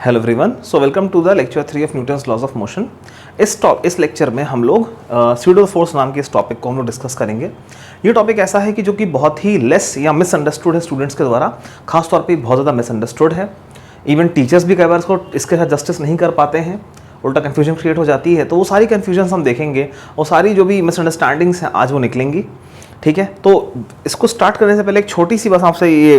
Hello everyone, so welcome to the lecture 3 of Newton's laws of motion. इस lecture में हम लोग pseudo force नाम के इस टॉपिक को हम लोग डिस्कस करेंगे। ये टॉपिक ऐसा है कि जो कि बहुत ही लेस या मिसअंडरस्टूड है स्टूडेंट्स के द्वारा, खासतौर पे बहुत ज़्यादा मिसअंडरस्टूड है। इवन टीचर्स भी कई बार इसको इसके साथ जस्टिस नहीं कर पाते हैं, उल्टा कन्फ्यूजन क्रिएट हो जाती है। तो वो सारी कन्फ्यूजन हम देखेंगे और सारी जो भी मिसअंडरस्टैंडिंग्स हैं आज वो निकलेंगी। ठीक है, तो इसको स्टार्ट करने से पहले एक छोटी सी बस आपसे ये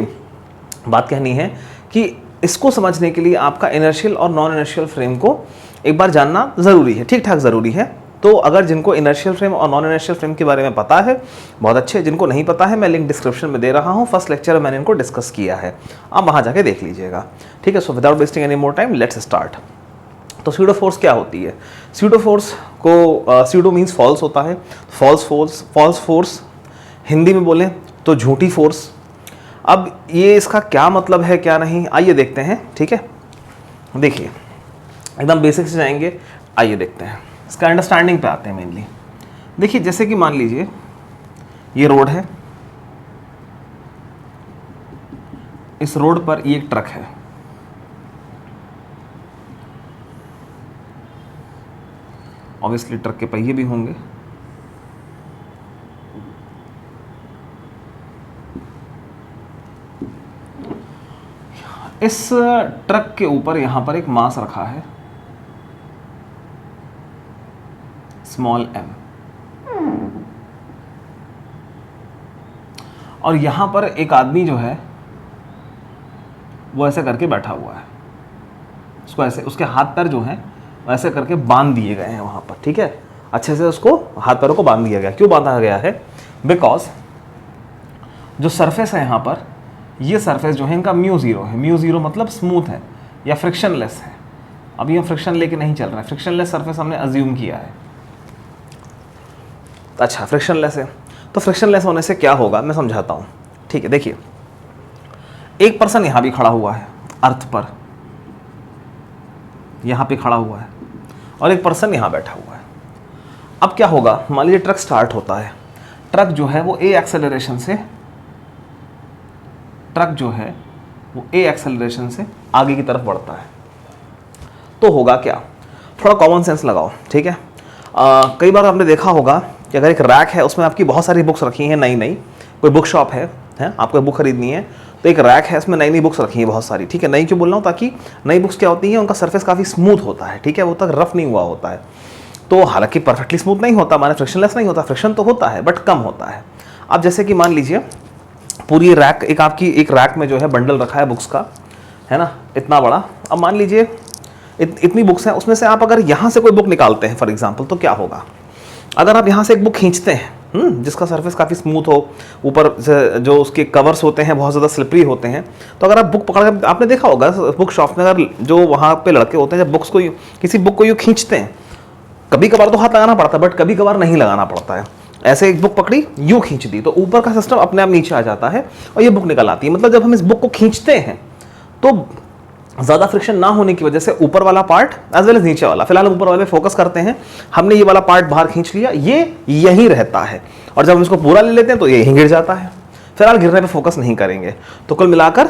बात कहनी है कि इसको समझने के लिए आपका इनर्शियल और नॉन इनर्शियल फ्रेम को एक बार जानना ज़रूरी है, ठीक ठाक ज़रूरी है। तो अगर जिनको इनर्शियल फ्रेम और नॉन इनर्शियल फ्रेम के बारे में पता है, बहुत अच्छे। जिनको नहीं पता है, मैं लिंक डिस्क्रिप्शन में दे रहा हूँ। फर्स्ट लेक्चर में मैंने इनको डिस्कस किया है, आप वहाँ जाके देख लीजिएगा। ठीक है, so without wasting any more time let's start. तो स्यूडो फोर्स क्या होती है? स्यूडो फोर्स को स्यूडो मीन्स फॉल्स होता है। फॉल्स फोर्स हिंदी में बोलें तो झूठी फोर्स। अब ये इसका क्या मतलब है क्या नहीं, आइए देखते हैं। ठीक है, देखिए एकदम बेसिक से जाएंगे, आइए देखते हैं, इसका अंडरस्टैंडिंग पे आते हैं मेनली। देखिए जैसे कि मान लीजिए ये रोड है, इस रोड पर ये एक ट्रक है। ऑब्वियसली ट्रक के पहिए भी होंगे। इस ट्रक के ऊपर यहां पर एक मास रखा है, स्मॉल m, और यहां पर एक आदमी जो है वो ऐसे करके बैठा हुआ है। उसको ऐसे, उसके हाथ पैर जो हैं ऐसे करके बांध दिए गए हैं वहां पर। ठीक है, अच्छे से उसको हाथ पैरों को बांध दिया गया। क्यों बांधा गया है? बिकॉज जो सरफेस है यहां पर, ये सरफेस जो है इनका μ0 है। μ0 मतलब स्मूथ है या फ्रिक्शनलेस है। अभी हम फ्रिक्शन लेके नहीं चल रहे हैं, फ्रिक्शनलेस सरफेस हमने अज्यूम किया है। अच्छा, फ्रिक्शनलेस है तो फ्रिक्शनलेस होने से क्या होगा मैं समझाता हूँ। ठीक है, देखिए एक पर्सन यहाँ भी खड़ा हुआ है अर्थ पर, यहाँ पे खड़ा हुआ है, और एक पर्सन यहाँ बैठा हुआ है। अब क्या होगा, मान लीजिए ट्रक स्टार्ट होता है। ट्रक जो है वो ए एक्सेलरेशन से आगे की तरफ बढ़ता है। तो होगा क्या, थोड़ा कॉमन सेंस लगाओ। ठीक है, कई बार आपने देखा होगा कि अगर एक रैक है, उसमें आपकी बहुत सारी बुक्स रखी हैं, नई कोई बुक शॉप है आपको बुक खरीदनी है, तो एक रैक है, उसमें नई बुक्स रखी हैं बहुत सारी। ठीक है, नई क्यों बोल रहा हूँ, ताकि नई बुक्स क्या होती हैं, उनका सरफेस काफ़ी स्मूथ होता है। ठीक है, वो तक रफ नहीं हुआ होता है। तो हालांकि परफेक्टली स्मूथ नहीं होता, माने फ्रिक्शनलेस नहीं होता, फ्रिक्शन तो होता है बट कम होता है। अब जैसे कि मान लीजिए पूरी रैक, एक रैक में जो है बंडल रखा है बुक्स का, है ना, इतना बड़ा। अब मान लीजिए इतनी बुक्स हैं, उसमें से आप अगर यहाँ से कोई बुक निकालते हैं फॉर एग्जांपल, तो क्या होगा, अगर आप यहाँ से एक बुक खींचते हैं जिसका सरफेस काफ़ी स्मूथ हो, ऊपर जो उसके कवर्स होते हैं बहुत ज़्यादा स्लिपरी होते हैं, तो अगर आप बुक पकड़ कर, आपने देखा होगा बुक शॉप में, अगर जो वहाँ पे लड़के होते हैं जब बुक्स को किसी बुक को यूँ खींचते हैं, कभी कभार तो हाथ लगाना पड़ता है बट कभी कभार नहीं लगाना पड़ता है। ऐसे एक बुक पकड़ी, यूँ खींच दी, तो ऊपर का सिस्टम अपने आप नीचे आ जाता है और ये बुक निकल आती है। मतलब जब हम इस बुक को खींचते हैं तो ज़्यादा फ्रिक्शन ना होने की वजह से ऊपर वाला पार्ट एज वेल एज नीचे वाला, फिलहाल ऊपर वाले पे फोकस करते हैं, हमने ये वाला पार्ट बाहर खींच लिया, ये यहीं रहता है, और जब हम इसको पूरा ले लेते हैं तो ये यहीं गिर जाता है। फिलहाल गिरने पे फोकस नहीं करेंगे। तो कुल मिलाकर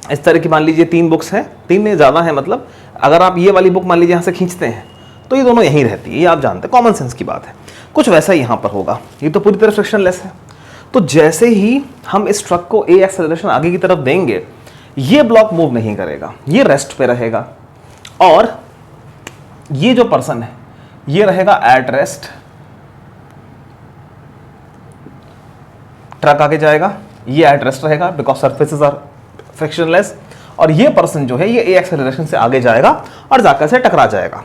इस तरह की मान लीजिए 3 बुक्स हैं, 3 में ज़्यादा है, मतलब अगर आप ये वाली बुक मान लीजिए यहाँ से खींचते हैं तो ये दोनों यहीं रहती है, ये आप जानते हैं, कॉमन सेंस की बात है। कुछ वैसा ही यहाँ पर होगा, ये तो पूरी तरह फ्रिक्शनलेस है। तो जैसे ही हम इस ट्रक को ए एक्सेलरेशन आगे की तरफ देंगे, ये ब्लॉक मूव नहीं करेगा, ये रेस्ट पे रहेगा, और ये जो पर्सन है ये रहेगा एट रेस्ट। ट्रक आगे जाएगा, ये एट रेस्ट रहेगा बिकॉज सर्फेसेस आर फ्रिक्शनलेस, और ये पर्सन जो है ये ए एक्सेलरेशन से आगे जाएगा और जाकर से टकरा जाएगा।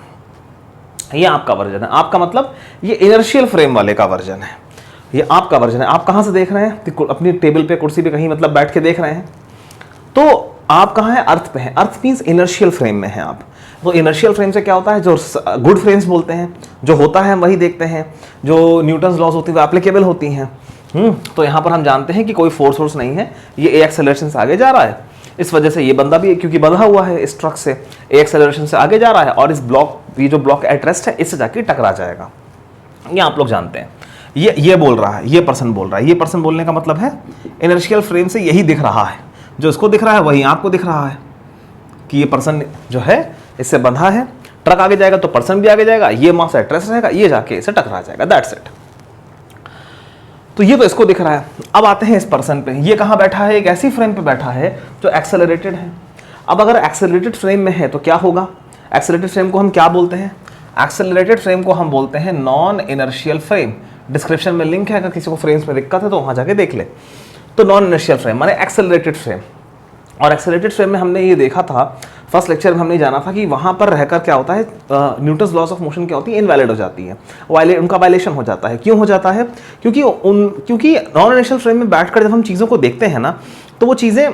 ये आपका वर्जन है। आपका मतलब ये इनर्शियल फ्रेम वाले का वर्जन है, ये आपका वर्जन है। आप कहाँ से देख रहे हैं? अपनी टेबल पे, कुर्सी पे कहीं मतलब बैठ के देख रहे हैं। तो आप कहाँ हैं? अर्थ पे हैं। अर्थ मीन्स इनर्शियल फ्रेम में हैं आप। तो इनर्शियल फ्रेम से क्या होता है, जो गुड फ्रेम्स बोलते हैं, जो होता है हम वही देखते हैं, जो न्यूटन्स लॉज होती है वो एप्लीकेबल होती हैं। तो यहाँ पर हम जानते हैं कि कोई फोर्स नहीं है, ये ए एक्सेलरेशन से आगे जा रहा है। इस वजह से ये बंदा भी, क्योंकि बंधा हुआ है इस ट्रक से, ए एक्सेलरेशन से आगे जा रहा है, और इस ब्लॉक, ये जो ब्लॉक एट रेस्ट है, इससे जाके टकरा जाएगा। ये आप लोग जानते हैं। ये बोल रहा है, ये पर्सन बोल रहा है। ये पर्सन बोलने का मतलब है इनर्शियल फ्रेम से यही दिख रहा है, जो इसको दिख रहा है वही आपको दिख रहा है। कि ये पर्सन जो है इससे बंधा है, ट्रक आगे जाएगा तो पर्सन भी आगे जाएगा, ये मास एट रेस्ट रहेगा, ये जाके इसे टकरा जाएगा, दैट्स इट। तो ये तो इसको दिख रहा है। अब आते हैं इस पर्सन पे, ये कहाँ बैठा है, एक ऐसी फ्रेम पे बैठा है जो एक्सेलरेटेड है। अब अगर एक्सेलरेटेड फ्रेम में है तो क्या होगा, एक्सेलरेटेड फ्रेम को हम क्या बोलते हैं, एक्सेलरेटेड फ्रेम को हम बोलते हैं नॉन इनर्शियल फ्रेम। डिस्क्रिप्शन में लिंक है, अगर किसी को फ्रेम्स में दिक्कत है तो वहां जाके देख ले। तो नॉन इनर्शियल फ्रेम माने एक्सेलरेटेड फ्रेम। और एक्सेलरेटेड फ्रेम में हमने ये देखा था, फर्स्ट लेक्चर में हमने जाना था कि वहां पर रहकर क्या होता है, न्यूटन्स लॉज ऑफ मोशन क्या होती है, इनवैलिड हो जाती है, उनका वायलेशन हो जाता है। क्यों हो जाता है, क्योंकि नॉन इनर्शियल फ्रेम में बैठकर जब हम चीज़ों को देखते हैं ना, तो वो चीज़ें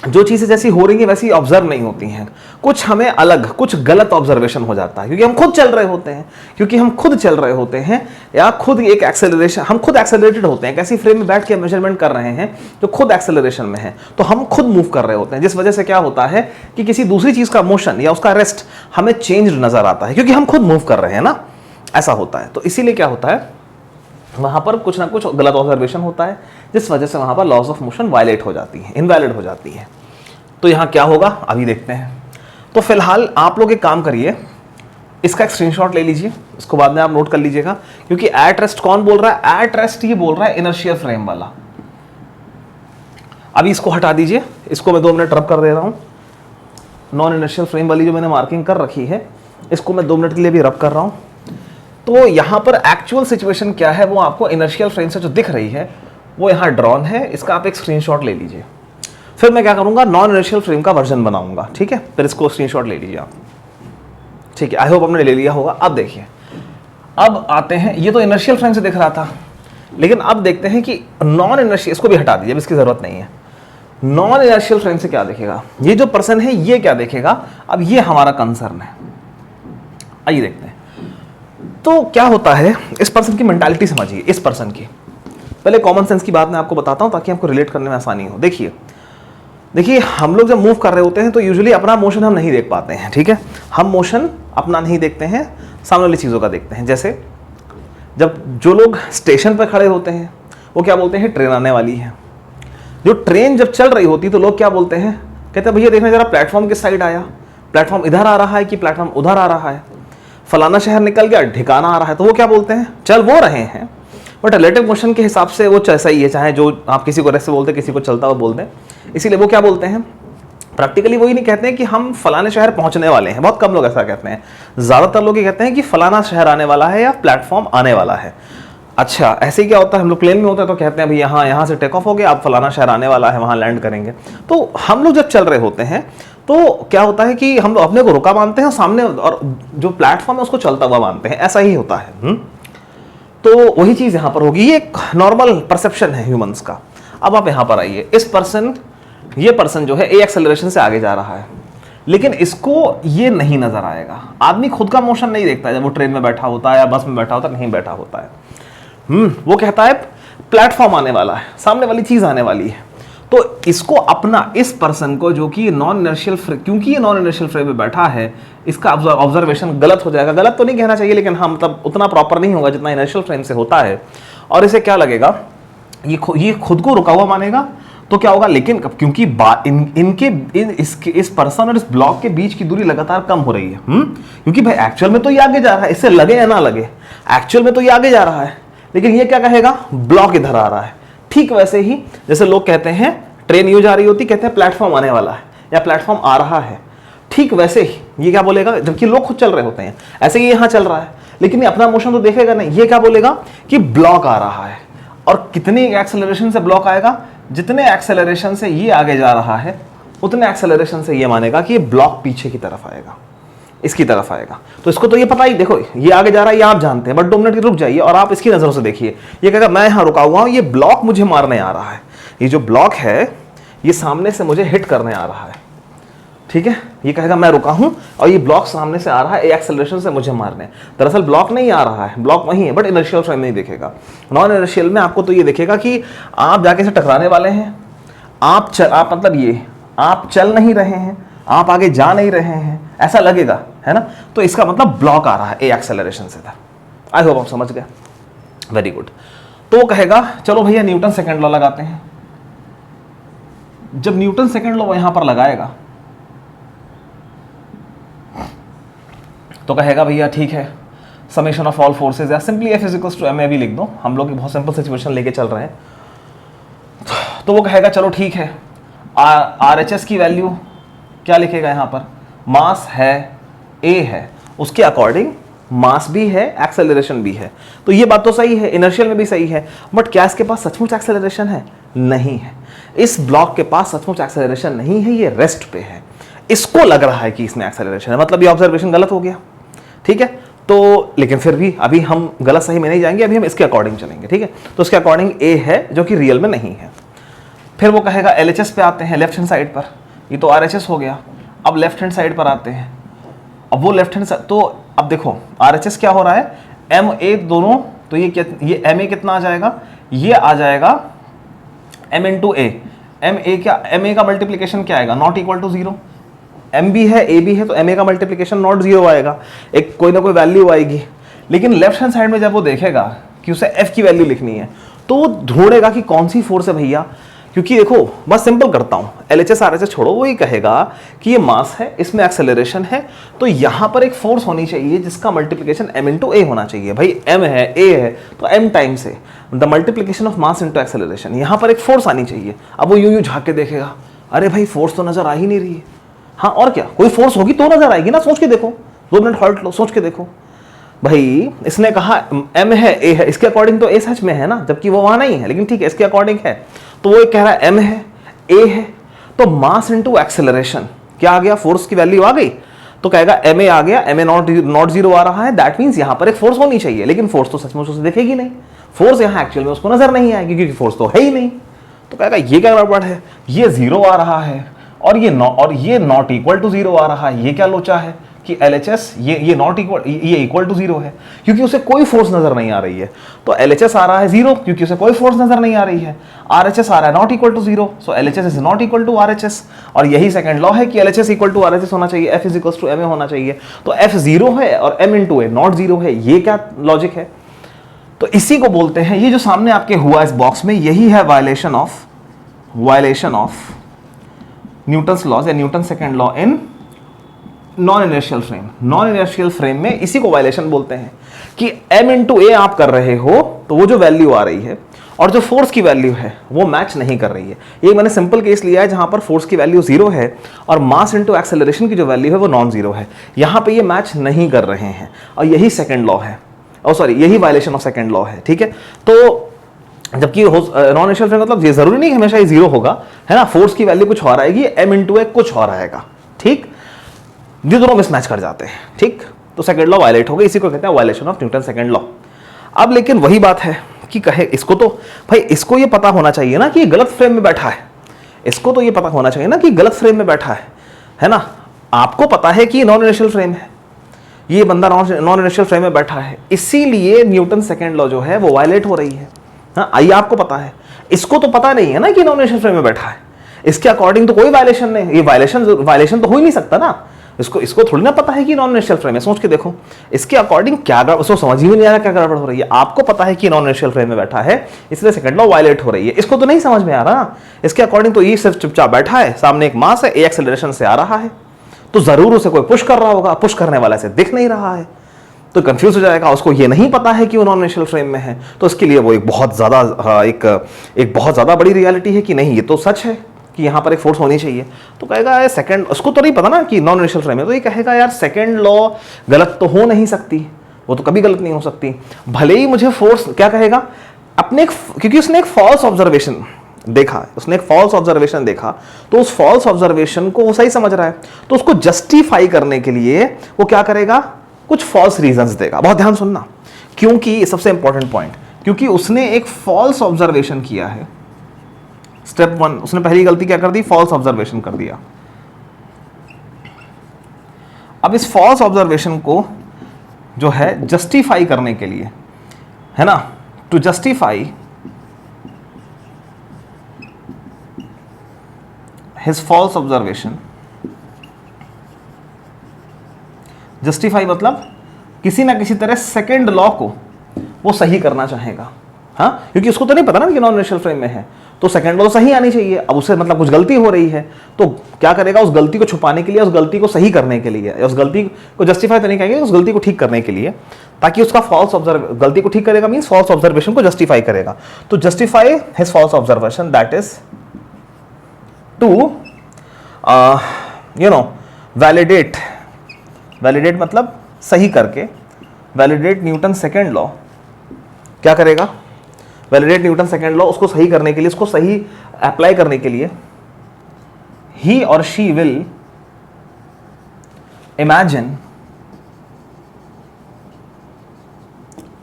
जो चीज़ें जैसी हो रही है वैसी ऑब्जर्व नहीं होती हैं, कुछ हमें अलग, कुछ गलत ऑब्जर्वेशन हो जाता है, क्योंकि हम खुद चल रहे होते हैं, या खुद एक एक्सेलरेशन, हम खुद एक्सेलरेटेड होते हैं, कैसी फ्रेम में बैठ के मेजरमेंट कर रहे हैं जो खुद एक्सेलरेशन में है, तो हम खुद मूव कर रहे होते हैं, जिस वजह से क्या होता है कि किसी दूसरी चीज़ का मोशन या उसका रेस्ट हमें चेंज नजर आता है, क्योंकि हम खुद मूव कर रहे हैं ना, ऐसा होता है। तो इसीलिए क्या होता है, वहां पर कुछ ना कुछ गलत ऑब्जर्वेशन होता है, जिस वजह से वहां पर लॉज ऑफ मोशन वायलेट हो जाती है, इनवैलिड हो जाती है। तो यहां क्या होगा अभी देखते हैं। तो फिलहाल आप लोग एक काम करिए, इसका एक स्क्रीनशॉट ले लीजिए, इसको बाद में आप नोट कर लीजिएगा, क्योंकि एट रेस्ट कौन बोल रहा है, एट रेस्ट ये बोल रहा है इनर्शियल फ्रेम वाला। अभी इसको हटा दीजिए, इसको मैं 2 मिनट रब कर दे रहा हूं। नॉन इनर्शियल फ्रेम वाली जो मैंने मार्किंग कर रखी है, इसको मैं 2 मिनट के लिए भी रब कर रहा हूं। तो यहां पर एक्चुअल सिचुएशन क्या है वो आपको इनर्शियल फ्रेम से जो दिख रही है वो यहां ड्रॉन है, इसका आप एक स्क्रीनशॉट ले लीजिए। फिर मैं क्या करूंगा, नॉन इनर्शियल फ्रेम का वर्जन बनाऊंगा, ठीक है। फिर इसको स्क्रीनशॉट ले लीजिए आप, ठीक है। आई होप आपने ले लिया होगा। अब देखिए, अब आते हैं, ये तो इनर्शियल फ्रेम से दिख रहा था, लेकिन अब देखते हैं कि नॉन इनर्शियल, इसको भी हटा दीजिए, अब इसकी जरूरत नहीं है। नॉन इनर्शियल फ्रेम से क्या दिखेगा, ये जो पर्सन है ये क्या देखेगा। अब ये हमारा कंसर्न है, आइए देखते हैं। तो क्या होता है, इस पर्सन की मेंटालिटी समझिए, इस पर्सन की। पहले कॉमन सेंस की बात मैं आपको बताता हूं ताकि आपको रिलेट करने में आसानी हो। देखिए हम लोग जब मूव कर रहे होते हैं तो यूजुअली अपना मोशन हम नहीं देख पाते हैं, ठीक है। हम मोशन अपना नहीं देखते हैं, सामने वाली चीज़ों का देखते हैं। जैसे जब जो लोग स्टेशन पर खड़े होते हैं वो क्या बोलते हैं, ट्रेन आने वाली है। जो ट्रेन जब चल रही होती तो लोग क्या बोलते हैं, कहते हैं भैया देखना जरा प्लेटफॉर्म किस साइड आया, प्लेटफॉर्म इधर आ रहा है कि प्लेटफॉर्म उधर आ रहा है, फलाना शहर निकल गया, ठिकाना आ रहा है। तो वो क्या बोलते हैं, चल वो रहे हैं, बट रिलेटिव मोशन के हिसाब से वो ऐसा ही है, चाहे जो आप किसी को रेस्ट बोलते हैं, किसी को चलता हुआ बोलते हैं। इसीलिए वो क्या बोलते हैं, प्रैक्टिकली वही नहीं कहते हैं कि हम फलाने शहर पहुंचने वाले हैं, बहुत कम लोग ऐसा कहते हैं। ज़्यादातर लोग ये कहते हैं कि फलाना शहर आने वाला है या प्लेटफॉर्म आने वाला है। अच्छा, ऐसे ही क्या होता है, हम लोग प्लेन में होते हैं तो कहते हैं भाई यहाँ से टेक ऑफ हो गया, अब फलाना शहर आने वाला है, वहाँ लैंड करेंगे। तो हम लोग जब चल रहे होते हैं तो क्या होता है कि हम अपने को रुका मानते हैं और सामने और जो प्लेटफॉर्म है उसको चलता हुआ मानते हैं, ऐसा ही होता है। तो वही चीज़ यहाँ पर होगी, ये एक नॉर्मल परसेप्शन है ह्यूमंस का। अब आप यहाँ पर आइए, ये पर्सन जो है ए एक्सेलरेशन से आगे जा रहा है, लेकिन इसको ये नहीं नजर आएगा। आदमी खुद का मोशन नहीं देखता है, जब वो ट्रेन में बैठा होता है या बस में बैठा होता है, नहीं बैठा होता है। वो कहता है प्लेटफॉर्म आने वाला है, सामने वाली चीज आने वाली है। तो इसको अपना, इस पर्सन को जो कि नॉन इनर्शियल, क्योंकि ये नॉन इनर्शियल फ्रेम में बैठा है, इसका ऑब्जर्वेशन गलत हो जाएगा। गलत तो नहीं कहना चाहिए, लेकिन हाँ मतलब उतना प्रॉपर नहीं होगा जितना इनर्शियल फ्रेम से होता है। और इसे क्या लगेगा, ये खुद को रुका हुआ मानेगा। तो क्या होगा, लेकिन क्योंकि इस पर्सन और इस ब्लॉक के बीच की दूरी लगातार कम हो रही है, क्योंकि भाई एक्चुअल में तो ये आगे जा रहा है, इससे लगे या ना लगे, एक्चुअल में तो ये आगे जा रहा है, लेकिन ये क्या कहेगा, ब्लॉक इधर आ रहा है। ठीक वैसे ही जैसे लोग कहते हैं ट्रेन यूं जा रही होती, कहते हैं प्लेटफॉर्म आने वाला है या प्लेटफॉर्म आ रहा है, ठीक वैसे ही ये क्या बोलेगा, जबकि लोग खुद चल रहे होते हैं, ऐसे ही यहां चल रहा है, लेकिन ये अपना मोशन तो देखेगा नहीं। ये क्या बोलेगा कि ब्लॉक आ रहा है। और कितने एक्सेलरेशन से ब्लॉक आएगा, जितने एक्सेलरेशन से ये आगे जा रहा है उतने एक्सेलरेशन से ये मानेगा कि ये ब्लॉक पीछे की तरफ आएगा, इसकी तरफ आएगा। तो इसको तो ये पता ही, देखो ये आगे जा रहा है, ये आप जानते हैं, बट 2 मिनट रुक जाइए और आप इसकी नजरों से देखिए। ये कहेगा मैं यहां रुका हुआ हूं, ये ब्लॉक मुझे मारने आ रहा है, ये जो ब्लॉक है ये सामने से मुझे हिट करने आ रहा है, ठीक है। ये कहेगा मैं रुका हूं और ये ब्लॉक सामने से आ रहा है, एक्सेलरेशन से मुझे मारने। दरअसल ब्लॉक नहीं आ रहा है, ब्लॉक वहीं है, बट इनर्शियल फ्रेम नहीं दिखेगा। नॉन इनर्शियल में आपको तो ये दिखेगा कि आप जाके इसे टकराने वाले हैं, आप मतलब ये आप चल नहीं रहे हैं, आप आगे जा नहीं रहे हैं, ऐसा लगेगा, है ना। तो इसका मतलब ब्लॉक आ रहा है ए एक्सेलरेशन से था। आई होप आप समझ गए, वेरी गुड। तो वो कहेगा चलो भैया न्यूटन सेकंड लॉ लगाते हैं। जब न्यूटन सेकंड लॉ यहां पर लगाएगा तो कहेगा भैया ठीक है, समेशन ऑफ ऑल फोर्सेज या simply F is equals to M A भी लिख दो, हम लोग बहुत सिंपल सिचुएशन लेके चल रहे हैं। तो वो कहेगा चलो ठीक है, आर एच एस की वैल्यू क्या लिखेगा यहाँ पर, मास है, ए है, उसके अकॉर्डिंग मास भी है, एक्सेलरेशन भी है। तो ये बात तो सही है, इनर्शियल में भी सही है, बट क्या इसके पास सचमुच एक्सेलरेशन है? नहीं है। इस ब्लॉक के पास सचमुच एक्सेलरेशन नहीं है, ये रेस्ट पे है। इसको लग रहा है कि इसमें एक्सेलरेशन है, मतलब ये ऑब्जर्वेशन गलत हो गया, ठीक है। तो लेकिन फिर भी अभी हम गलत सही में नहीं जाएंगे, अभी हम इसके अकॉर्डिंग चलेंगे, ठीक है। तो इसके अकॉर्डिंग ए है जो कि रियल में नहीं है। फिर वो कहेगा एलएचएस पे आते हैं, लेफ्ट हैंड साइड पर, ये तो आरएचएस हो गया। अब लेफ्ट हैंड साइड पर आते हैं, अब वो लेफ्ट हैंड साइड, तो अब देखो आरएचएस क्या हो रहा है, एम ए दोनों, तो ये एम ए कितना आ जाएगा, ये आ जाएगा M into A. M A क्या, एम ए का मल्टीप्लीकेशन क्या आएगा, not equal to zero. M भी है ए भी है, तो एम ए का मल्टीप्लीकेशन नॉट जीरो आएगा, एक कोई ना कोई वैल्यू आएगी। लेकिन लेफ्ट हैंड साइड में जब वो देखेगा कि उसे एफ की वैल्यू लिखनी है, तो वो ढूंढेगा कि कौन सी फोर्स है भैया, क्योंकि देखो बस सिंपल करता हूं, एलएचएस आरएचएस छोड़ो, वो ही कहेगा कि ये मास है, इसमें एक्सेलरेशन है, तो यहां पर एक फोर्स होनी चाहिए जिसका मल्टीप्लिकेशन m इंटू ए होना चाहिए। भाई m है, a है, तो m times A, the multiplication of mass into acceleration, यहां पर एक फोर्स आनी चाहिए। अब वो यूं झांक के देखेगा, अरे भाई फोर्स तो नजर आ ही नहीं रही है। हाँ और क्या, कोई फोर्स होगी तो नजर आएगी ना, सोच के देखो, 2 मिनट हॉल्ट लो, सोच के देखो। भाई इसने कहा m है, a है, इसके अकॉर्डिंग तो a सच में है ना, जबकि वो वहां नहीं है, लेकिन ठीक है इसके अकॉर्डिंग है। तो वो एक कह रहा है m है, a है, तो मास इनटू एक्सेलरेशन क्या आ गया, फोर्स की वैल्यू आ गई, तो कहेगा m a आ गया, m a नॉट जीरो आ रहा है, दैट मींस यहां पर एक फोर्स होनी चाहिए, लेकिन फोर्स तो सचमुच उसे दिखेगी नहीं, फोर्स यहां एक्चुअल में उसको नजर नहीं आएगी क्योंकि फोर्स तो है ही नहीं। तो कहेगा ये क्या गड़बड़ है, ये जीरो आ रहा है और ये नॉट इक्वल टू जीरो आ रहा है, ये क्या लोचा है कि LHS ये नॉट इक्वल, ये इक्वल टू जीरो है क्योंकि उसे कोई फोर्स नजर नहीं आ रही है। तो LHS आ रहा है जीरो क्योंकि उसे कोई फोर्स नजर नहीं आ रही है। RHS आ रहा है not equal to zero, so LHS is not equal to RHS, और यही सेकंड लॉ है कि LHS इक्वल टू RHS होना चाहिए, F is equal to MA होना चाहिए। तो F जीरो है और M into A not zero है, ये क्या लॉजिक है। तो इसी को बोलते हैं, ये जो सामने आपके हुआ इस बॉक्स में, यही है वायलेशन ऑफ न्यूटन्स लॉज या Newton second law in non inertial frame. Non inertial frame में इसी को वायलेशन बोलते हैं कि m इंटू ए आप कर रहे हो तो वो जो वैल्यू आ रही है और जो फोर्स की वैल्यू है वो मैच नहीं कर रही है। ये मैंने सिंपल केस लिया है जहां पर फोर्स की वैल्यू जीरो है और मास इंटू एक्सेलरेशन की जो वैल्यू है वो नॉन जीरो है, यहां पे ये मैच नहीं कर रहे हैं और यही सेकंड लॉ है, यही वायलेशन ऑफ सेकंड लॉ है, ठीक है। तो जबकि नॉन इनर्शियल फ्रेम मतलब ये जरूरी नहीं कि हमेशा ये जीरो होगा, है ना, फोर्स की वैल्यू कुछ और आएगी, m इंटू ए कुछ और आएगा, ठीक, ये दोनों मिसमैच कर जाते हैं, ठीक। तो सेकंड लॉ वायलेट हो गई, इसी को कहते हैं violation of Newton second law. अब लेकिन वही बात है कि कहे इसको तो भाई इसको ये पता होना चाहिए ना कि ये गलत फ्रेम में बैठा है, इसको तो ये पता होना चाहिए ना कि गलत फ्रेम में बैठा है ना। आपको पता है कि नॉन इनर्शियल फ्रेम है, ये बंदा नॉन इनर्शियल फ्रेम में बैठा है, इसीलिए न्यूटन सेकंड लॉ जो है वो वायलेट हो रही है। हाँ आइए, आपको पता है, इसको तो पता नहीं है ना कि नॉन इनर्शियल फ्रेम में बैठा है, इसके अकॉर्डिंग तो कोई वायलेशन नहीं, ये वायलेशन तो हो ही नहीं सकता ना, इसको थोड़ी ना पता है कि नॉन इनर्शियल फ्रेम है। सोच के देखो इसके अकॉर्डिंग क्या उसको समझ ही नहीं आ रहा क्या गड़बड़ हो रही है। आपको पता है कि नॉन इनर्शियल फ्रेम में बैठा है इसलिए सेकंड लॉ वायलेट हो रही है, इसको तो नहीं समझ में आ रहा। इसके अकॉर्डिंग तो ये सिर्फ चुपचाप बैठा है, सामने एक मास है, ए एक्सेलरेशन से आ रहा है, तो जरूर उसे कोई पुश कर रहा होगा, पुश करने वाला से दिख नहीं रहा है, तो कंफ्यूज हो जाएगा। उसको ये नहीं पता है कि वो नॉन इनर्शियल फ्रेम में है, तो इसके लिए वो एक बहुत ज्यादा बड़ी रियलिटी है कि नहीं ये तो सच है कि यहाँ पर एक फोर्स होनी चाहिए। तो कहेगा यार सेकंड, उसको तो नहीं पता ना कि नॉन इनर्शियल फ्रेम है, तो ये कहेगा यार सेकंड लॉ गलत तो हो नहीं सकती, वो तो कभी गलत नहीं हो सकती, भले ही मुझे फोर्स, क्या कहेगा अपने, क्योंकि उसने एक फॉल्स ऑब्जर्वेशन देखा, तो उस फॉल्स ऑब्जर्वेशन को वो सही समझ रहा है, तो उसको जस्टिफाई करने के लिए वो क्या करेगा, कुछ फॉल्स रीजंस देगा। बहुत ध्यान सुनना, क्योंकि सबसे इंपॉर्टेंट पॉइंट, क्योंकि उसने एक फॉल्स ऑब्जर्वेशन किया है। स्टेप 1, उसने पहली गलती क्या कर दी, फॉल्स ऑब्जर्वेशन कर दिया। अब इस फॉल्स ऑब्जर्वेशन को जो है जस्टिफाई करने के लिए, है ना, to justify his false observation, justify मतलब किसी ना किसी तरह सेकेंड लॉ को वो सही करना चाहेगा, हाँ, क्योंकि उसको तो नहीं पता ना कि नॉन इनर्शियल फ्रेम में है, तो सेकंड लॉ तो सही आनी चाहिए। अब उससे मतलब कुछ गलती हो रही है, तो क्या करेगा, उस गलती को छुपाने के लिए, उस गलती को सही करने के लिए, उस गलती को जस्टिफाई तो नहीं कहेंगे, उस गलती को ठीक करने के लिए, ताकि उसका गलती को ठीक करेगा मींस फॉल्स ऑब्जर्वेशन को जस्टिफाई करेगा। तो justify his false observation, that is to validate, validate मतलब सही करके, वैलिडेट न्यूटन सेकेंड लॉ। क्या करेगा, वैलिडेट न्यूटन सेकेंड लॉ, उसको सही करने के लिए, उसको सही अप्लाई करने के लिए, ही और she will imagine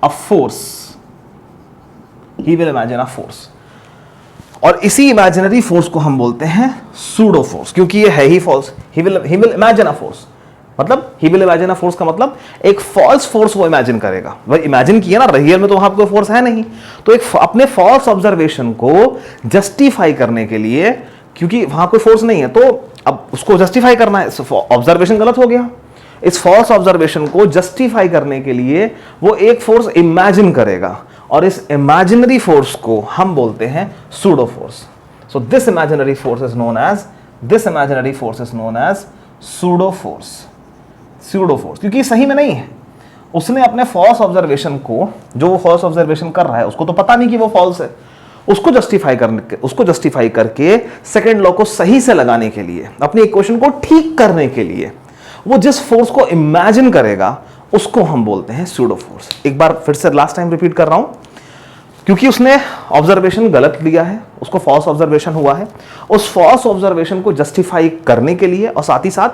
a force, he will imagine a force, और इसी इमेजिनरी फोर्स को हम बोलते हैं सूडो फोर्स, क्योंकि ये है ही false. He will imagine a force, मतलब he will imagine a force का मतलब एक फॉल्स फोर्स वो इमेजिन करेगा। वह इमेजिन किया ना, रियल में तो वहां कोई फोर्स है नहीं, तो एक अपने फॉल्स ऑब्जर्वेशन को जस्टिफाई करने के लिए, क्योंकि वहां कोई फोर्स नहीं है, तो अब उसको जस्टिफाई करना है, ऑब्जर्वेशन गलत हो गया, इस फॉल्स ऑब्जर्वेशन को जस्टिफाई करने के लिए वो एक फोर्स इमेजिन करेगा, और इस इमेजिनरी फोर्स को हम बोलते हैं pseudo force. So this imaginary force is known as, this imaginary force is known as pseudo force, pseudo force, क्योंकि सही में नहीं है। उसने अपने फॉल्स ऑब्जर्वेशन को, जो वो फॉल्स ऑब्जर्वेशन कर रहा है, उसको तो पता नहीं कि वो फॉल्स है, उसको जस्टिफाई करके सेकंड लॉ को सही से लगाने के लिए, अपनी इक्वेशन को ठीक करने के लिए, वो जिस फोर्स को इमेजिन करेगा उसको हम बोलते हैं सूडो फोर्स। एक बार फिर से लास्ट टाइम रिपीट कर रहा हूं, क्योंकि उसने ऑब्जर्वेशन गलत लिया है, उसको फॉल्स ऑब्जर्वेशन हुआ है, उस फॉल्स ऑब्जर्वेशन को जस्टिफाई करने के लिए और साथ ही साथ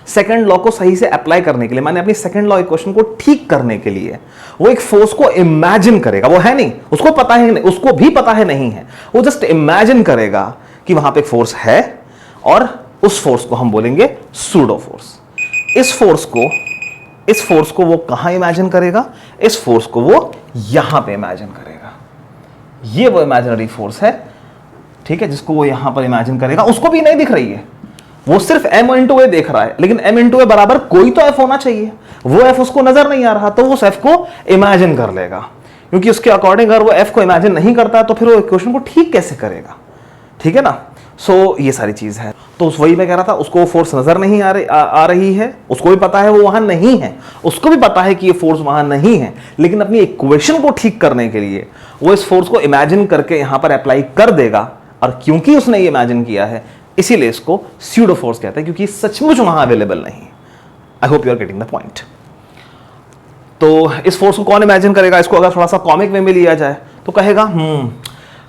सेकंड लॉ को सही से अप्लाई करने के लिए, माने अपनी सेकंड लॉ इक्वेशन को ठीक करने के लिए, वो एक फोर्स को इमेजिन करेगा। वो है नहीं, उसको पता है नहीं, उसको भी पता है नहीं है, वो जस्ट इमेजिन करेगा कि वहां पे एक फोर्स है, और उस फोर्स को हम बोलेंगे सूडो फोर्स। इस फोर्स को वो कहां इमेजिन करेगा, इस फोर्स को वो यहां पे इमेजिन करेगा। ये वो इमेजिनरी फोर्स है, ठीक है, जिसको वो यहां पर इमेजिन करेगा। उसको भी नहीं दिख रही है, वो सिर्फ m इंटू ए देख रहा है, लेकिन m इंटू ए बराबर कोई तो f होना चाहिए, वो f उसको नजर नहीं आ रहा, तो वो उस f को इमेजिन कर लेगा, क्योंकि उसके अकॉर्डिंग अगर वो f को इमेजिन नहीं करता है तो फिर वो इक्वेशन को ठीक कैसे करेगा, ठीक है ना। सो ये सारी चीज है। तो वही मैं कह रहा था, उसको फोर्स नजर नहीं आ रही है, उसको भी पता है वो वहां नहीं है, उसको भी पता है कि ये फोर्स वहां नहीं है, लेकिन अपनी इक्वेशन को ठीक करने के लिए वो इस फोर्स को इमेजिन करके यहां पर अप्लाई कर देगा, और क्योंकि उसने ये इमेजिन किया है इसीलिए इसको स्यूडो फोर्स कहते हैं, क्योंकि सचमुच वहां अवेलेबल नहीं। I hope you are getting the point. तो इस फोर्स को कौन इमेजिन करेगा, इसको अगर थोड़ा सा कॉमिक वे में लिया जाए तो कहेगा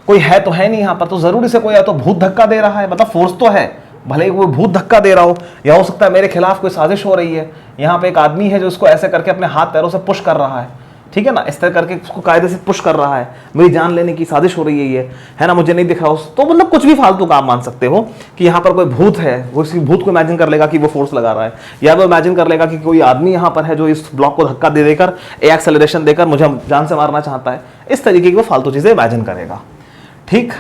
कोई है तो है नहीं यहां पर, तो जरूरी से कोई या तो भूत धक्का दे रहा है, मतलब फोर्स तो है, भले ही वो भूत धक्का दे रहा हो, या हो सकता है मेरे खिलाफ कोई साजिश हो रही है, यहां पे एक आदमी है जो इसको ऐसे करके अपने हाथ पैरों से पुश कर रहा है, ठीक है ना, इस तरह करके उसको कायदे से पुश कर रहा है, मेरी जान लेने की साजिश हो रही है, ये है ना, मुझे नहीं दिख रहा। तो मतलब कुछ भी फालतू काम मान सकते हो कि यहाँ पर कोई भूत है, वो इसी भूत को इमेजिन कर लेगा कि वो फोर्स लगा रहा है, या वो इमेजिन कर लेगा कि कोई आदमी यहाँ पर है जो इस ब्लॉक को धक्का दे देकर, एक्सेलरेशन देकर मुझे जान से मारना चाहता है। इस तरीके की वो फालतू चीजें इमेजिन करेगा, ठीक।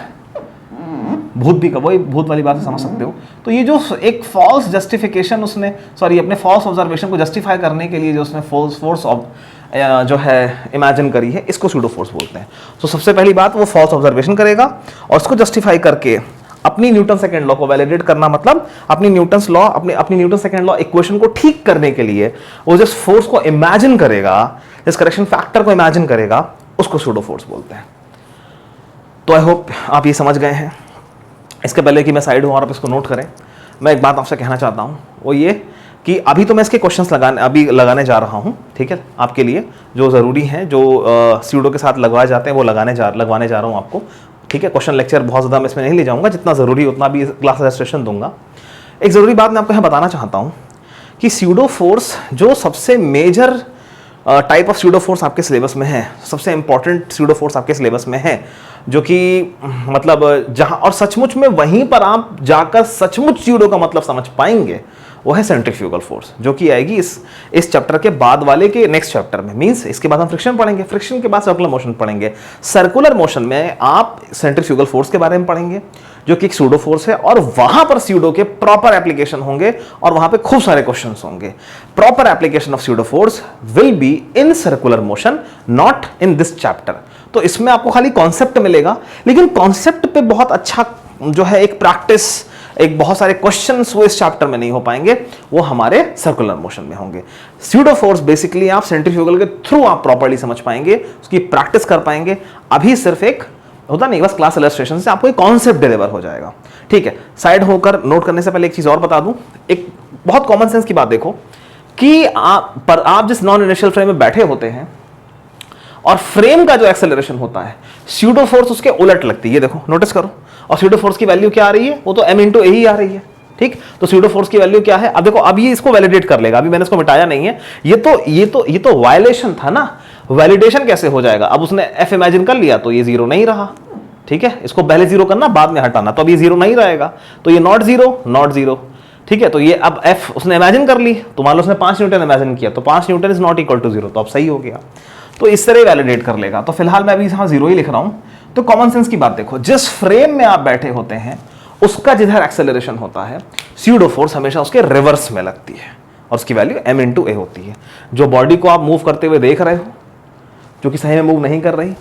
भूत भी, वही भूत वाली बात समझ सकते हो। तो ये जो एक फॉल्स जस्टिफिकेशन उसने, सॉरी, अपने फॉल्स ऑब्जर्वेशन को जस्टिफाई करने के लिए जो उसने फोर्स जो है इमेजिन करी है, इसको सूडो फोर्स बोलते हैं। तो सबसे पहली बात, वो फॉल्स ऑब्जर्वेशन करेगा और उसको जस्टिफाई करके अपनी न्यूटन सेकेंड लॉ को वैलिडेट करना, मतलब अपनी न्यूटन्स लॉ, अपनी न्यूटन सेकेंड लॉ इक्वेशन को ठीक करने के लिए वो जिस फोर्स को इमेजिन करेगा, जिस करेक्शन फैक्टर को इमेजिन करेगा, उसको सूडो फोर्स बोलते हैं। तो आई होप आप ये समझ गए हैं। इसके पहले कि मैं साइड हूँ और आप इसको नोट करें, मैं एक बात आपसे कहना चाहता हूँ, वो ये कि अभी तो मैं इसके क्वेश्चंस लगाने जा रहा हूँ, ठीक है, आपके लिए जो ज़रूरी हैं, जो स्यूडो के साथ लगवाए जाते हैं, वो लगवाने जा रहा हूँ आपको, ठीक है। क्वेश्चन लेक्चर बहुत ज़्यादा मैं इसमें नहीं ले जाऊँगा, जितना ज़रूरी उतना भी क्लास रजिस्ट्रेशन दूंगा। एक ज़रूरी बात मैं आपको यहाँ बताना चाहता हूँ कि स्यूडो फोर्स जो सबसे major type of pseudo force आपके सिलेबस में है, सबसे इंपॉर्टेंट स्यूडो फोर्स आपके सिलेबस में है, जो कि मतलब जहां, और सचमुच में वहीं पर आप जाकर सचमुच स्यूडो का मतलब समझ पाएंगे, वो है सेंट्रीफ्यूगल फोर्स, जो कि आएगी इस चैप्टर के बाद वाले के नेक्स्ट चैप्टर में। मींस इसके बाद हम फ्रिक्शन पढ़ेंगे, फ्रिक्शन के बाद सर्कुलर मोशन पढ़ेंगे, सर्कुलर मोशन में आप सेंट्रीफ्यूगल फोर्स के बारे में पढ़ेंगे, जो कि एक स्यूडो फोर्स है, और वहां पर स्यूडो के प्रॉपर एप्लीकेशन होंगे और वहां पे खूब सारे क्वेश्चंस होंगे। Proper application of pseudo force will be in circular motion, not in this chapter. तो इसमें आपको खाली कॉन्सेप्ट मिलेगा, लेकिन कॉन्सेप्ट पे बहुत अच्छा जो है एक प्रैक्टिस, एक बहुत सारे क्वेश्चंस वो इस चैप्टर में नहीं हो पाएंगे, वो हमारे सर्कुलर मोशन में होंगे। स्यूडो फोर्स बेसिकली आप सेंट्रीफ्यूगल के थ्रू आप प्रॉपर्ली समझ पाएंगे, उसकी प्रैक्टिस कर पाएंगे। अभी सिर्फ एक होता नहीं, बस क्लास इलस्ट्रेशन से आपको एक कॉन्सेप्ट डिलीवर हो जाएगा, ठीक है। साइड होकर नोट करने से पहले एक चीज और बता दूं, एक बहुत कॉमन सेंस की बात देखो कि आप जिस नॉन इनिशियल फ्रेम में बैठे होते हैं और फ्रेम का जो एक्सेलरेशन होता है, स्यूडो फोर्स उसके उलट लगती है, ये देखो नोटिस करो। और स्यूडो फोर्स की वैल्यू क्या आ रही है, वो तो m इंटू ए ही आ रही है, ठीक। तो स्यूडो फोर्स की वैल्यू क्या है, अब देखो, अब ये इसको वैलिडेट कर लेगा, अभी मैंने इसको मिटाया नहीं है, ये तो वायलेशन था ना। वैलिडेशन कैसे हो जाएगा, अब उसने f इमेजिन कर लिया तो ये जीरो नहीं रहा, ठीक है। इसको पहले जीरो करना, बाद में हटाना, तो अब ये जीरो नहीं रहेगा, तो ये नॉट जीरो, ठीक है। तो ये अब f उसने इमेजिन कर ली, तो मान लो उसने 5 न्यूटन इमेजिन किया, तो 5 newton is not equal to zero, तो अब सही हो गया। तो इस तरह वैलिडेट कर लेगा। तो फिलहाल मैं अभी यहां जीरो ही लिख रहा हूं। तो कॉमन सेंस की बात देखो, जिस फ्रेम में आप बैठे होते हैं उसका जिधर एक्सेलरेशन होता है, स्यूडो फोर्स हमेशा उसके रिवर्स में लगती है और उसकी वैल्यू m इंटू ए होती है। जो बॉडी को आप मूव करते हुए देख रहे हो, जो कि सही में मूव नहीं कर रही,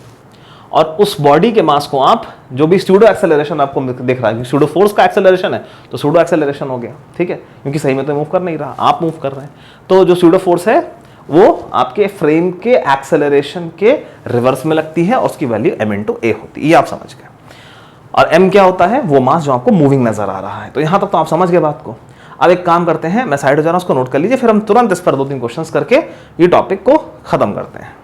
और उस बॉडी के मास को आप जो भी स्यूडो एक्सेलरेशन आपको दिख रहा है, स्यूडो फोर्स का एक्सेलरेशन है तो स्यूडो एक्सेलरेशन हो गया, ठीक है, क्योंकि सही में तो मूव कर नहीं रहा, आप मूव कर रहे हैं। तो जो स्यूडो फोर्स है वो आपके फ्रेम के एक्सेलरेशन के रिवर्स में लगती है और उसकी वैल्यू m इंटू ए होती है, ये आप समझ गए। और m क्या होता है, वो मास जो आपको मूविंग नजर आ रहा है। तो यहां तक तो आप समझ गए बात को। अब एक काम करते हैं, मैं साइड हो जा रहा हूं, उसको नोट कर लीजिए, फिर हम तुरंत इस पर 2-3 क्वेश्चंस करके ये टॉपिक को खत्म करते हैं।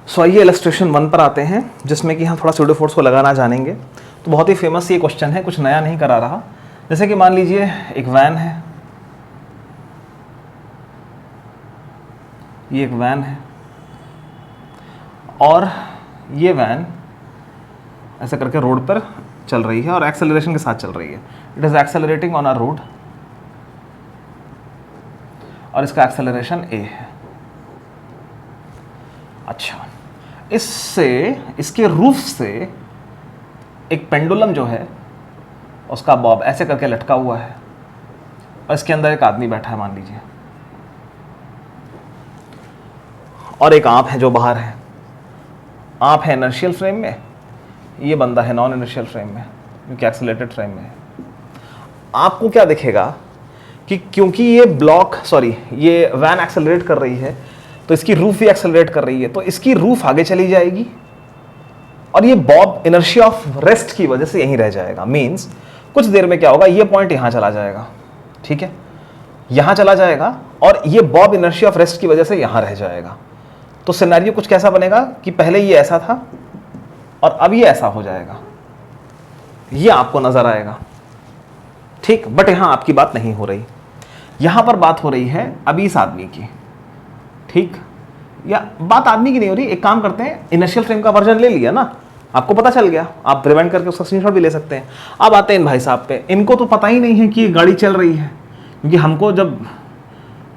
सो आइए इलस्ट्रेशन 1 पर आते हैं, जिसमें कि हम थोड़ा स्यूडो फोर्स को लगाना जानेंगे। तो बहुत ही फेमस ये क्वेश्चन है, कुछ नया नहीं करा रहा। जैसे कि मान लीजिए एक वैन है, ये एक वैन है और ये वैन ऐसा करके रोड पर चल रही है और एक्सेलरेशन के साथ चल रही है। It is accelerating on a road और इसका एक्सेलरेशन a है। अच्छा, इसके रूफ से एक पेंडुलम जो है उसका बॉब ऐसे करके लटका हुआ है और इसके अंदर एक आदमी बैठा है मान लीजिए, और एक आंप है जो बाहर है। आंप है इनर्शियल फ्रेम में, ये बंदा है नॉन इनर्शियल फ्रेम में, क्योंकि एक्सेलरेटेड फ्रेम में है। आपको क्या दिखेगा कि क्योंकि ये वैन एक्सेलरेट कर रही है तो इसकी रूफ भी एक्सेलरेट कर रही है, तो इसकी रूफ आगे चली जाएगी और ये बॉब इनर्शिया ऑफ रेस्ट की वजह से यहीं रह जाएगा। मींस कुछ देर में क्या होगा, ये पॉइंट यहां चला जाएगा, ठीक है, यहां चला जाएगा और ये बॉब इनर्शिया ऑफ रेस्ट की वजह से यहां रह जाएगा। तो सिनेरियो कुछ कैसा बनेगा कि पहले ये ऐसा था और अब ये ऐसा हो जाएगा, ये आपको नजर आएगा, ठीक। बट यहां आपकी बात नहीं हो रही, यहां पर बात हो रही है अभी इस आदमी की, ठीक, या बात आदमी की नहीं हो रही। एक काम करते हैं, इनर्शियल फ्रेम का वर्जन ले लिया ना, आपको पता चल गया, आप रिवाइंड करके उसका स्क्रीनशॉट भी ले सकते हैं। अब आते हैं इन भाई साहब पे, इनको तो पता ही नहीं है कि ये गाड़ी चल रही है, क्योंकि हमको जब